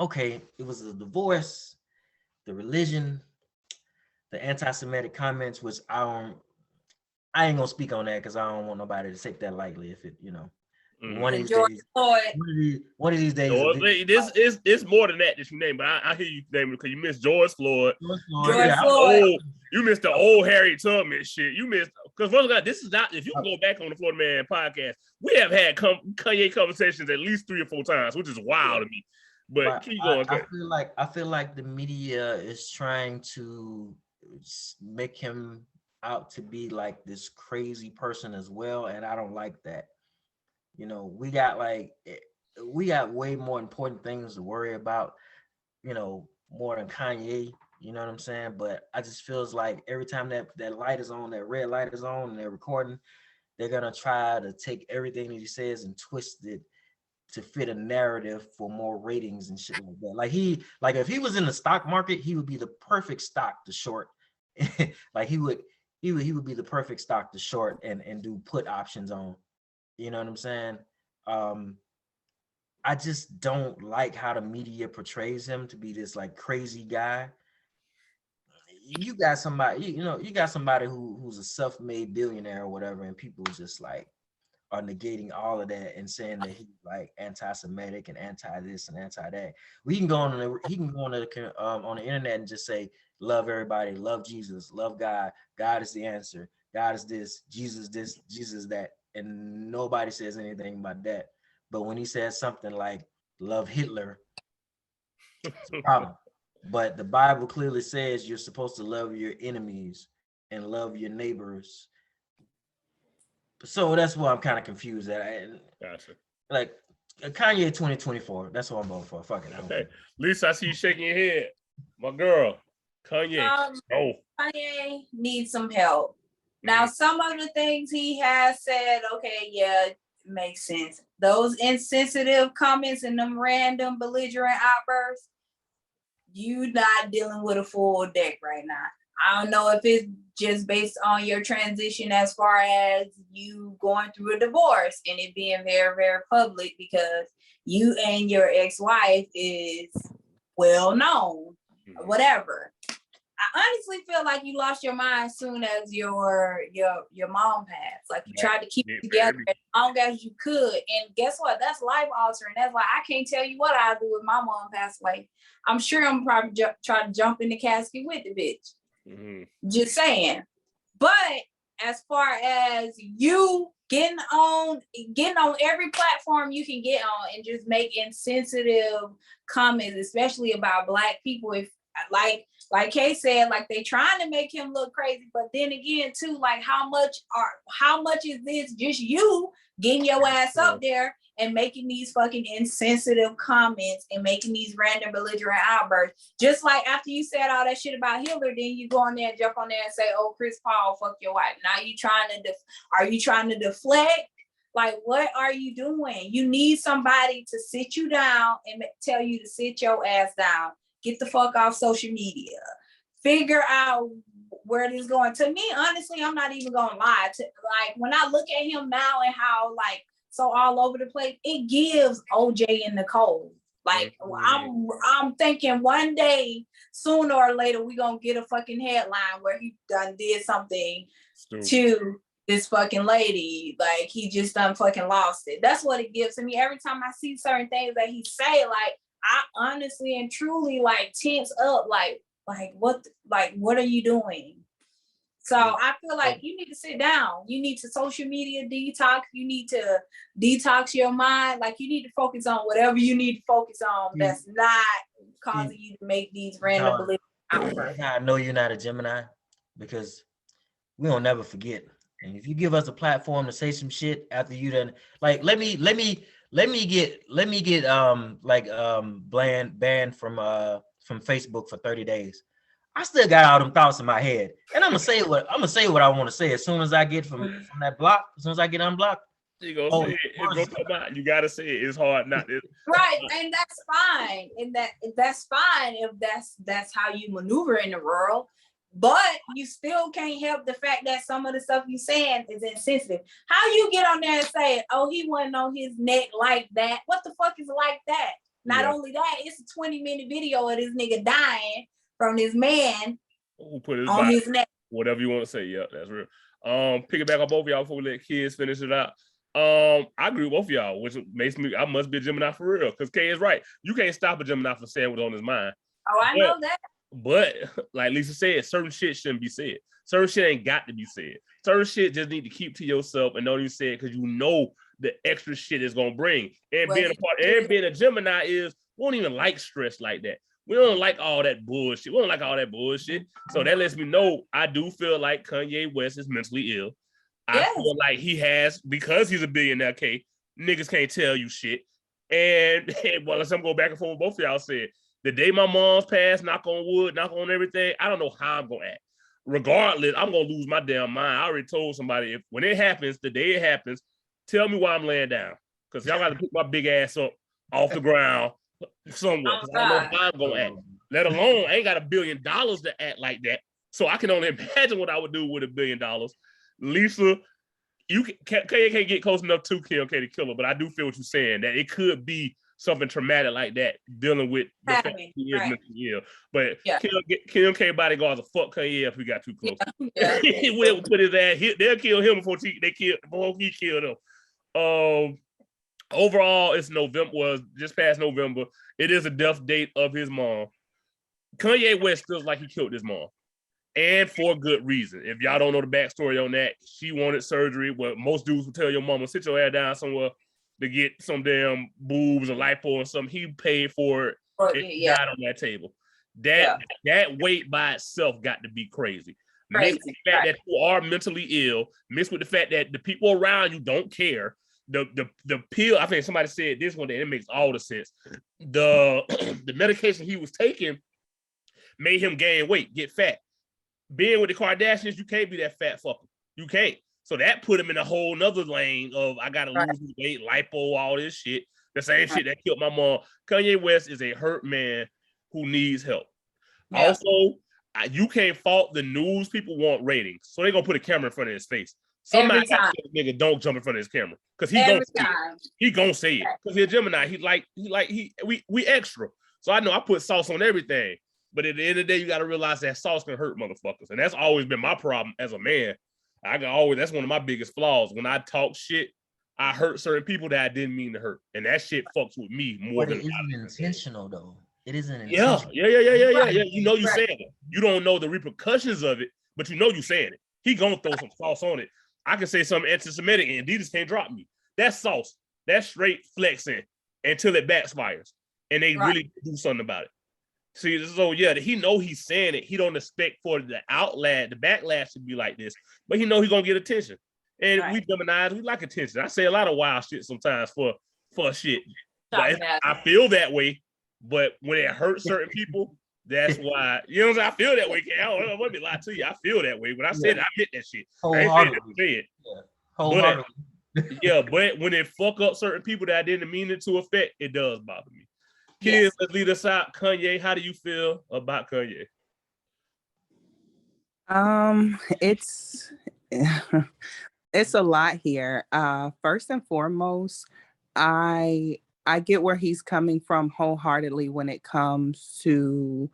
okay, it was the divorce, the religion, the anti-Semitic comments, which I ain't gonna speak on that because I don't want nobody to take that lightly. If it, one of these days, it's more than that you name, but I hear you name it because you missed George Floyd. Floyd. You missed the old Harry Tubman shit. You missed because this is not. If you can go back on the Florida Man podcast, we have had Kanye conversations at least 3 or 4 times, which is wild to me. But keep going. I feel like the media is trying to make him out to be like this crazy person as well, and I don't like that. We got way more important things to worry about more than Kanye. You know what I'm saying? But I just feels like every time that light is on, that red light is on, and they're recording, they're gonna try to take everything that he says and twist it to fit a narrative for more ratings and shit like that. Like if he was in the stock market, he would be the perfect stock to short. Like he would be the perfect stock to short and do put options on. You know what I'm saying? I just don't like how the media portrays him to be this like crazy guy. You got somebody, you got somebody who's a self-made billionaire or whatever, and people just like are negating all of that and saying that he's like anti-Semitic and anti this and anti that. He can go on the internet and just say, love everybody, love Jesus, love God, God is the answer, God is this, Jesus that, and nobody says anything about that. But when he says something like love Hitler, it's a problem. But the Bible clearly says you're supposed to love your enemies and love your neighbors. So that's why I'm kind of confused at. Gotcha. Like Kanye 2024. That's what I'm voting for. Fuck it. Okay. Lisa, I see you shaking your head. My girl, Kanye. Kanye needs some help. Now, some of the things he has said, okay, yeah, makes sense. Those insensitive comments and them random belligerent outbursts, you not dealing with a full deck right now. I don't know if it's just based on your transition as far as you going through a divorce and it being very, very public because you and your ex-wife is well known, whatever. I honestly feel like you lost your mind as soon as your mom passed. Like you tried to keep it together as long as you could. And guess what? That's life altering. That's why I can't tell you what I do if my mom passed away. I'm sure I'm probably try to jump in the casket with the bitch. Just saying. But as far as you getting on every platform you can get on and just make insensitive comments, especially about Black people, if like Kay said, like they trying to make him look crazy, but then again too, like how much is this just you getting your ass up there and making these fucking insensitive comments and making these random belligerent outbursts? Just like after you said all that shit about Hitler, then you go on there and jump on there and say, oh, Chris Paul, fuck your wife. Now are you trying to deflect? Like, what are you doing? You need somebody to sit you down and tell you to sit your ass down. Get the fuck off social media. Figure out where this is going. To me, honestly, I'm not even gonna lie. Like when I look at him now and how like so all over the place, it gives OJ and Nicole. Like I'm thinking one day, sooner or later, we gonna get a fucking headline where he done did something to this fucking lady. Like he just done fucking lost it. That's what it gives to me. Every time I see certain things that he say, like I honestly and truly like tense up, like what are you doing? So I feel like you need to sit down. You need to social media detox. You need to detox your mind. Like you need to focus on whatever you need to focus on. That's not causing you to make these random outbursts. I know you're not a Gemini because we don't never forget. And if you give us a platform to say some shit after you done, like let me get banned from Facebook for 30 days. I still got all them thoughts in my head, and I'm gonna say what I want to say as soon as I get from that block. As soon as I get unblocked, you gonna say it. You gotta say it. It's hard not to. Right, and that's fine, and that's fine if that's how you maneuver in the world. But you still can't help the fact that some of the stuff you saying is insensitive. How you get on there and say, oh, he wasn't on his neck like that? What the fuck is like that? Not only that, it's a 20-minute video of this nigga dying from this man who put his on body, his neck. Whatever you want to say. Yeah, that's real. Piggyback on both of y'all before we let kids finish it out. I agree with both of y'all, which makes me, I must be a Gemini for real. Because Kay is right. You can't stop a Gemini from saying what's on his mind. Oh, I know that. But like Lisa said, certain shit shouldn't be said. Certain shit ain't got to be said. Certain shit just need to keep to yourself and don't even say it because you know the extra shit is gonna bring. And being a Gemini is we don't even like stress like that. We don't like all that bullshit. So that lets me know I do feel like Kanye West is mentally ill. I feel like he has, because he's a billionaire, K, niggas can't tell you shit. And well, let's go back and forth with both of y'all said. The day my mom's passed, knock on wood, knock on everything, I don't know how I'm gonna act. Regardless, I'm gonna lose my damn mind. I already told somebody, if when it happens, the day it happens, tell me why I'm laying down. Because y'all got to pick my big ass up off the ground somewhere. Because I don't know how I'm gonna act. Let alone, I ain't got $1 billion to act like that. So I can only imagine what I would do with $1 billion. Lisa, you can't get close enough to kill Katie Killer, but I do feel what you're saying, that it could be something traumatic like that, dealing with the fact that he is mentally ill. But Kim K bodyguards will fuck Kanye if we got too close. He will put his ass. They'll kill him before he killed him. Overall, it's November. Was just past November. It is a death date of his mom. Kanye West feels like he killed his mom, and for good reason. If y'all don't know the backstory on that, she wanted surgery. What most dudes would tell your mama, sit your ass down somewhere to get some damn boobs or lipo or something. He paid for it. It died on that table. That weight by itself got to be crazy. Mixed with the fact that you are mentally ill, mixed with the fact that the people around you don't care. The pill, I think somebody said this one day, it makes all the sense. The medication he was taking made him gain weight, get fat. Being with the Kardashians, you can't be that fat fucker. You can't. So that put him in a whole nother lane of I gotta lose weight, lipo, all this shit. The same shit that killed my mom. Kanye West is a hurt man who needs help. Yeah. Also, you can't fault the news. People want ratings, so they're gonna put a camera in front of his face. Somebody got to say, nigga, don't jump in front of his camera because he gonna say it because he's a Gemini. We extra. So I know I put sauce on everything, but at the end of the day, you got to realize that sauce can hurt motherfuckers, and that's always been my problem as a man. That's one of my biggest flaws. When I talk shit, I hurt certain people that I didn't mean to hurt, and that shit fucks with me more than. It isn't intentional though. It isn't intentional. Yeah. You know you saying it. You don't know the repercussions of it, but you know you saying it. He gonna throw some sauce on it. I can say something anti-Semitic and Adidas can't drop me. That's sauce. That's straight flexing until it backfires, and they really do something about it. See, so he know he's saying it. He don't expect for the backlash to be like this, but he know he's gonna get attention. And we Geminis, we like attention. I say a lot of wild shit sometimes for shit. But I feel that way, but when it hurts certain people, that's why, you know what I'm saying? I feel that way. I don't want to lie to you. I feel that way. When I said it, I meant that shit. Wholeheartedly. But when it fuck up certain people that I didn't mean it to affect, it does bother me. Kids, let's lead us out. Kanye, how do you feel about Kanye? It's a lot here. First and foremost, I get where he's coming from wholeheartedly when it comes to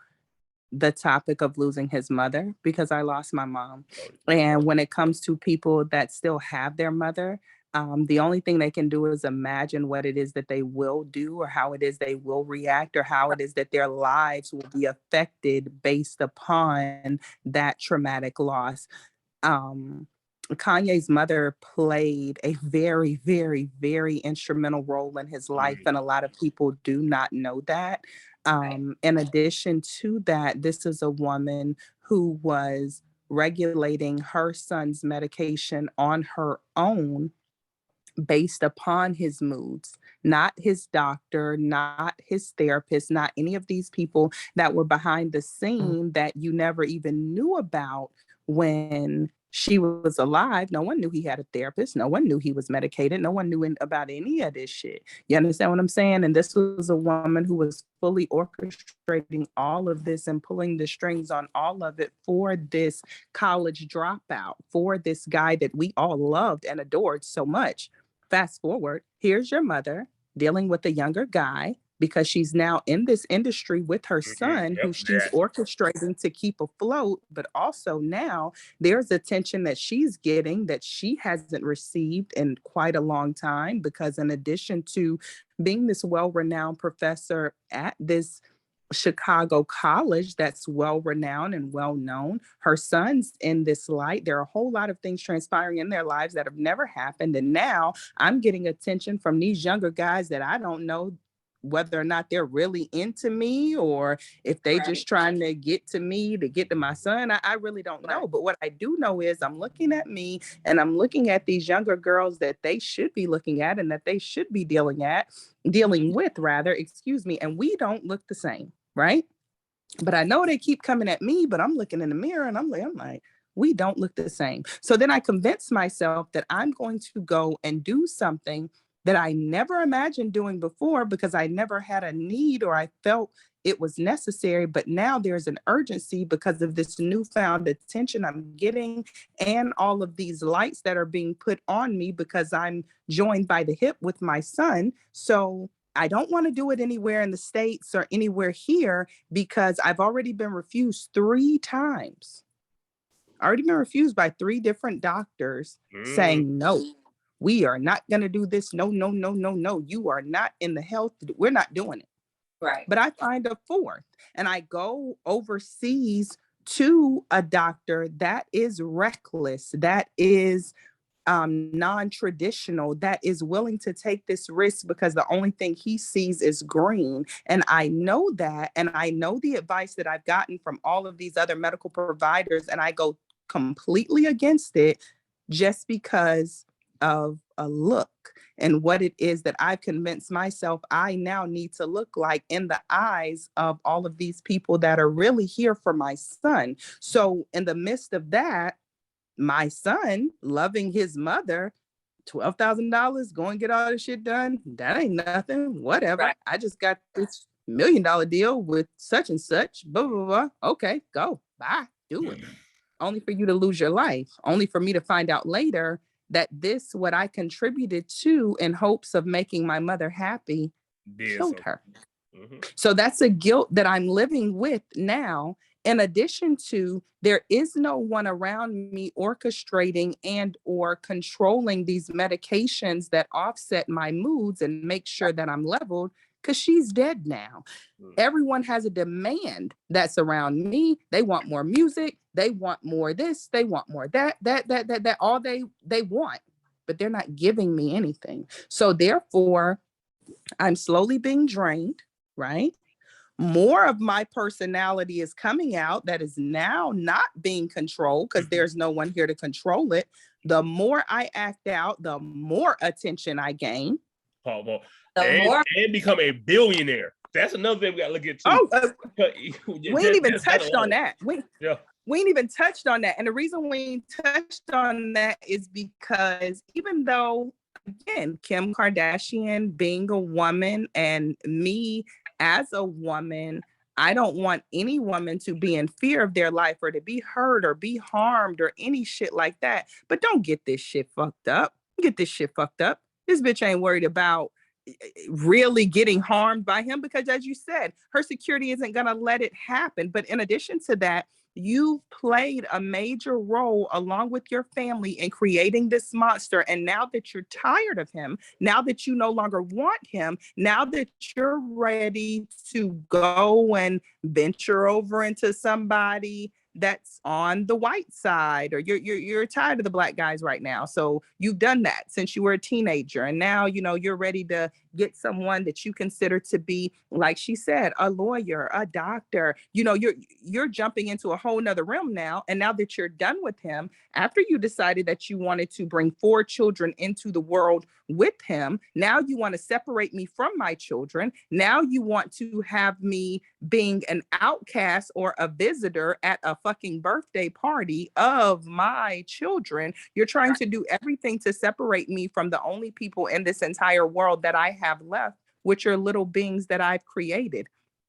the topic of losing his mother, because I lost my mom. And when it comes to people that still have their mother, the only thing they can do is imagine what it is that they will do, or how it is they will react, or how it is that their lives will be affected based upon that traumatic loss. Kanye's mother played a very, very, very instrumental role in his life, and a lot of people do not know that. In addition to that, this is a woman who was regulating her son's medication on her own based upon his moods, not his doctor, not his therapist, not any of these people that were behind the scene that you never even knew about when she was alive. No one knew he had a therapist. No one knew he was medicated. No one knew about any of this shit. You understand what I'm saying? And this was a woman who was fully orchestrating all of this and pulling the strings on all of it for this college dropout, for this guy that we all loved and adored so much. Fast forward, here's your mother dealing with a younger guy, because she's now in this industry with her son, who she's orchestrating to keep afloat. But also now there's attention that she's getting that she hasn't received in quite a long time, because in addition to being this well-renowned professor at this Chicago college that's well-renowned and well-known, her son's in this light. There are a whole lot of things transpiring in their lives that have never happened. And now I'm getting attention from these younger guys that I don't know whether or not they're really into me, or if they just trying to get to me to get to my son. I really don't know. But what I do know is I'm looking at me and I'm looking at these younger girls that they should be looking at and that they should be dealing with, and we don't look the same. right? But I know they keep coming at me, but I'm looking in the mirror and I'm like, we don't look the same. So then I convinced myself that I'm going to go and do something that I never imagined doing before because I never had a need or I felt it was necessary. But now there's an urgency because of this newfound attention I'm getting and all of these lights that are being put on me because I'm joined by the hip with my son. So I don't want to do it anywhere in the States or anywhere here because I've already been refused 3 times. Already been refused by 3 different doctors saying, no, we are not going to do this. No, no, no, no, no. You are not in the health. We're not doing it. Right. But I find a 4th and I go overseas to a doctor that is reckless, that is non-traditional, that is willing to take this risk because the only thing he sees is green. And I know that, and I know the advice that I've gotten from all of these other medical providers, and I go completely against it just because of a look and what it is that I've convinced myself I now need to look like in the eyes of all of these people that are really here for my son. So in the midst of that, my son loving his mother, $12,000, go and get all this shit done. That ain't nothing. Whatever. Right. I just got this $1 million deal with such and such. Blah, blah, blah. Okay, go. Bye. Do it. Only for you to lose your life. Only for me to find out later that this, what I contributed to in hopes of making my mother happy, killed her. So that's a guilt that I'm living with now. In addition to, there is no one around me orchestrating and or controlling these medications that offset my moods and make sure that I'm leveled because she's dead now. Everyone has a demand that's around me. They want more music. They want more this. They want more that, all they want, but they're not giving me anything. So therefore, I'm slowly being drained, right? More of my personality is coming out that is now not being controlled because there's no one here to control it. The more I act out, the more attention I gain. And become a billionaire. That's another thing we got to look at too. We ain't even touched on that. We ain't even touched on that. And the reason we ain't touched on that is because even though, again, Kim Kardashian being a woman and me as a woman, I don't want any woman to be in fear of their life or to be hurt or be harmed or any shit like that. But don't get this shit fucked up. Get this shit fucked up. This bitch ain't worried about really getting harmed by him because, as you said, her security isn't going to let it happen. But in addition to that, you played a major role along with your family in creating this monster. And now that you're tired of him, now that you no longer want him, now that you're ready to go and venture over into somebody that's on the white side, or you're tired of the black guys right now. So you've done that since you were a teenager. And now, you're ready to get someone that you consider to be, like she said, a lawyer, a doctor. You're jumping into a whole nother realm now. And now that you're done with him, after you decided that you wanted to bring 4 children into the world with him, now you want to separate me from my children. Now you want to have me being an outcast or a visitor at a fucking birthday party of my children. You're trying to do everything to separate me from the only people in this entire world that I have left, which are little beings that I've created.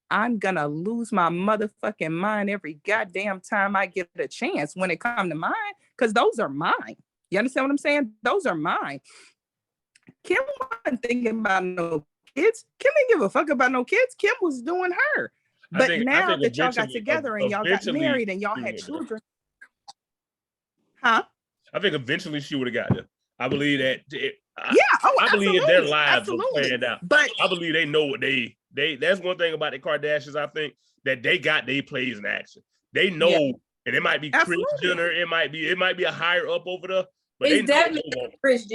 I'm gonna lose my motherfucking mind every goddamn time I get a chance when it comes to mine, because those are mine. You understand what I'm saying? Those are mine. Kim wasn't thinking about no kids. Kim didn't give a fuck about no kids. Kim was doing her. But now that y'all got together and y'all got married and y'all had children. Huh? I think eventually she would have got there. I believe that. I believe their lives were absolutely. planned out. But I believe they know what they that's one thing about the Kardashians. I think that they got their plays in action. They know, and it might be Kris Jenner, it might be a higher up over there, But It's definitely Kris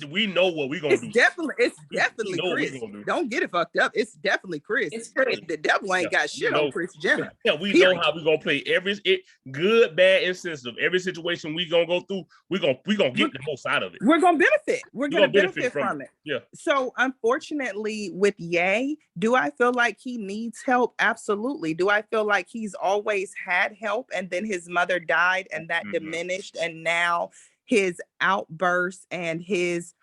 we know what we're gonna do. It's definitely know what we Kris. gonna do. Don't get it fucked up. It's definitely Kris. It's Kris. The devil ain't got shit on Kris Jenner. Yeah, we know how we gonna play every good, bad, and sensitive. Every situation we gonna go through, we gonna get the most out of it. We're gonna benefit. We're gonna benefit from it. Yeah. So unfortunately, with Ye, do I feel like he needs help? Absolutely. Do I feel like he's always had help and then his mother died and that diminished, and now his outbursts and he's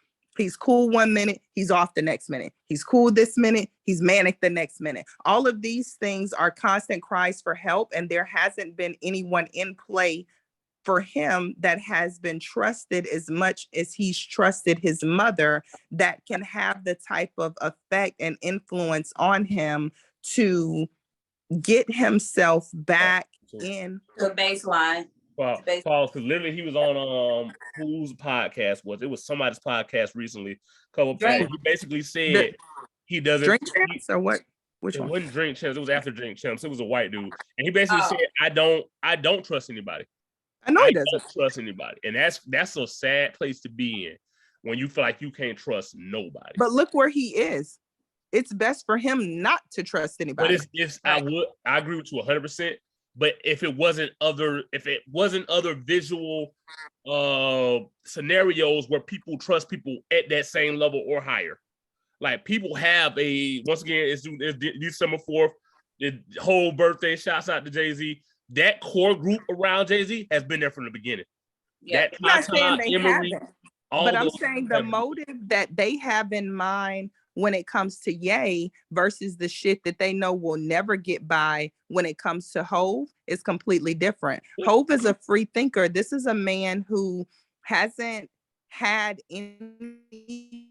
cool one minute, he's off the next minute. He's cool this minute, he's manic the next minute. All of these things are constant cries for help, and there hasn't been anyone in play for him that has been trusted as much as he's trusted his mother, that can have the type of effect and influence on him to get himself back in the baseline. Paul, because literally he was on whose podcast was it? Was somebody's podcast recently. He basically said he doesn't Drink Champs or what? Which it one? wasn't Drink Champs. It was after Drink Champs. It was a white dude, and he basically said, "I don't trust anybody. I know he doesn't don't trust anybody," and that's a sad place to be in when you feel like you can't trust nobody. But look where he is. It's best for him not to trust anybody. But I agree with you 100%. But if it wasn't other visual scenarios where people trust people at that same level or higher, like people have once again, it's December 4th, the whole birthday, shouts out to Jay-Z. That core group around Jay-Z has been there from the beginning. Yeah, I'm not saying they haven't, but I'm saying the motive that they have in mind when it comes to Ye versus the shit that they know will never get by when it comes to Hove is completely different. Hove is a free thinker. This is a man who hasn't had any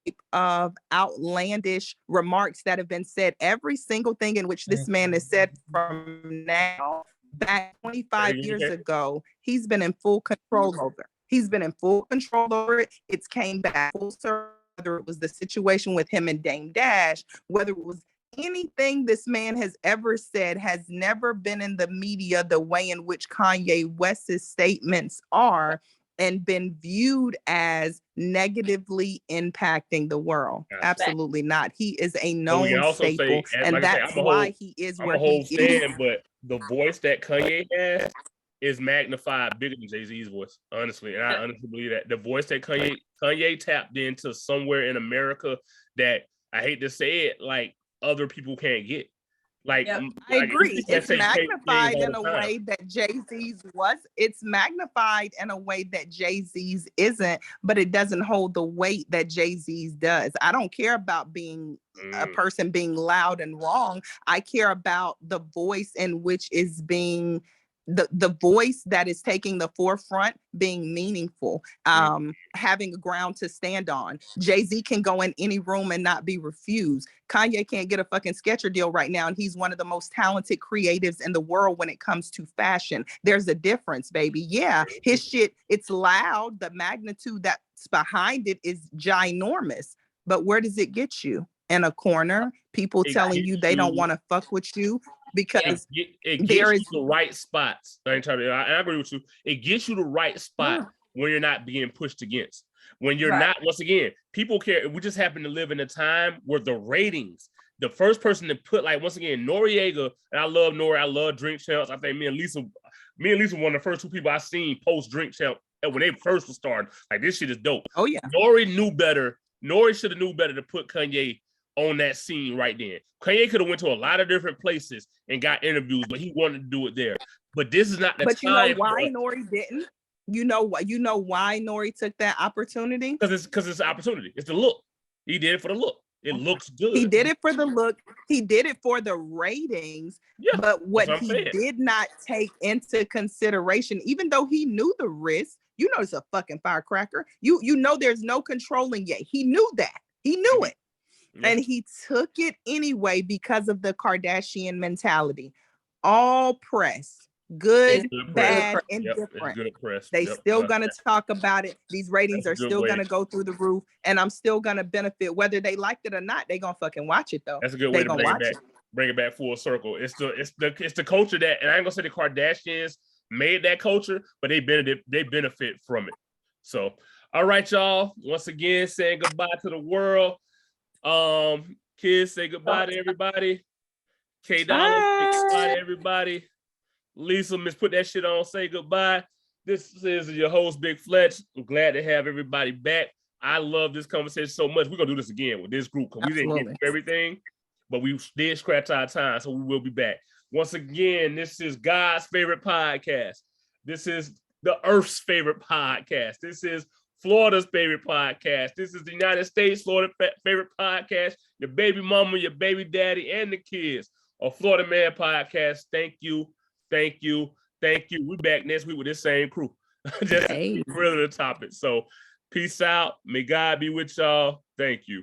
type of outlandish remarks that have been said. Every single thing in which this man has said from now back 25 years ago, he's been in full control over. He's been in full control over it. It's came back full circle. Whether it was the situation with him and Dame Dash, whether it was anything this man has ever said, has never been in the media the way in which Kanye West's statements are, and been viewed as negatively impacting the world. Absolutely not. He is a known staple, and that's why he is where he is. But the voice that Kanye has is magnified bigger than Jay-Z's voice, honestly. And I honestly believe that the voice that Kanye tapped into somewhere in America that, I hate to say it, like other people can't get. Like, I agree. It's magnified in a way that Jay-Z's was. It's magnified in a way that Jay-Z's isn't, but it doesn't hold the weight that Jay-Z's does. I don't care about being a person being loud and wrong. I care about the voice in which is being the voice that is taking the forefront, being meaningful, having a ground to stand on. Jay-Z can go in any room and not be refused. Kanye can't get a fucking Skechers deal right now, and he's one of the most talented creatives in the world when it comes to fashion. There's a difference, baby. Yeah, his shit, it's loud. The magnitude that's behind it is ginormous. But where does it get you? In a corner, people telling you they don't want to fuck with you because it gets you the right spots. I agree with you. It gets you the right spot when you're not being pushed against. When you're not, once again, people care. We just happen to live in a time where the ratings, the first person to put, like, once again, Noriega, and I love Nori, I love Drink Champs. I think me and Lisa were one of the first two people I seen post Drink Champ when they first were starting. Like, this shit is dope. Oh yeah. Nori knew better. Nori should have knew better to put Kanye on that scene right then. Kanye could have went to a lot of different places and got interviews, but he wanted to do it there. But this is not the time. But you know why Nori didn't? You know why Nori took that opportunity? Because it's an opportunity. It's the look. He did it for the look. It looks good. He did it for the look. He did it for the ratings. Yeah, but what he did not take into consideration, even though he knew the risk, you know, it's a fucking firecracker. You know, there's no controlling yet. He knew that. He knew it. Yeah. And he took it anyway because of the Kardashian mentality. All press, good, bad, indifferent. Good press. They still gonna talk about it. These ratings are still gonna go through the roof, and I'm still gonna benefit whether they liked it or not. They gonna fucking watch it though. That's a good way to bring it back. Bring it back full circle. It's the culture that, and I ain't gonna say the Kardashians made that culture, but they benefit from it. So, all right, y'all. Once again, saying goodbye to the world. Kids, say goodbye to everybody. K Dollar, say goodbye to everybody. Lisa, Miss, put that shit on. Say goodbye. This is your host, Big Fletch. I'm glad to have everybody back. I love this conversation so much. We're gonna do this again with this group because we didn't get through everything, but we did scratch our time, so we will be back. Once again, this is God's favorite podcast. This is the Earth's favorite podcast. This is Florida's favorite podcast. This is the United States Florida favorite podcast. Your baby mama, your baby daddy, and the kids. A Florida Man podcast. Thank you, thank you, thank you. We're back next week with this same crew. Just further the topic. So peace out. May God be with y'all. Thank you.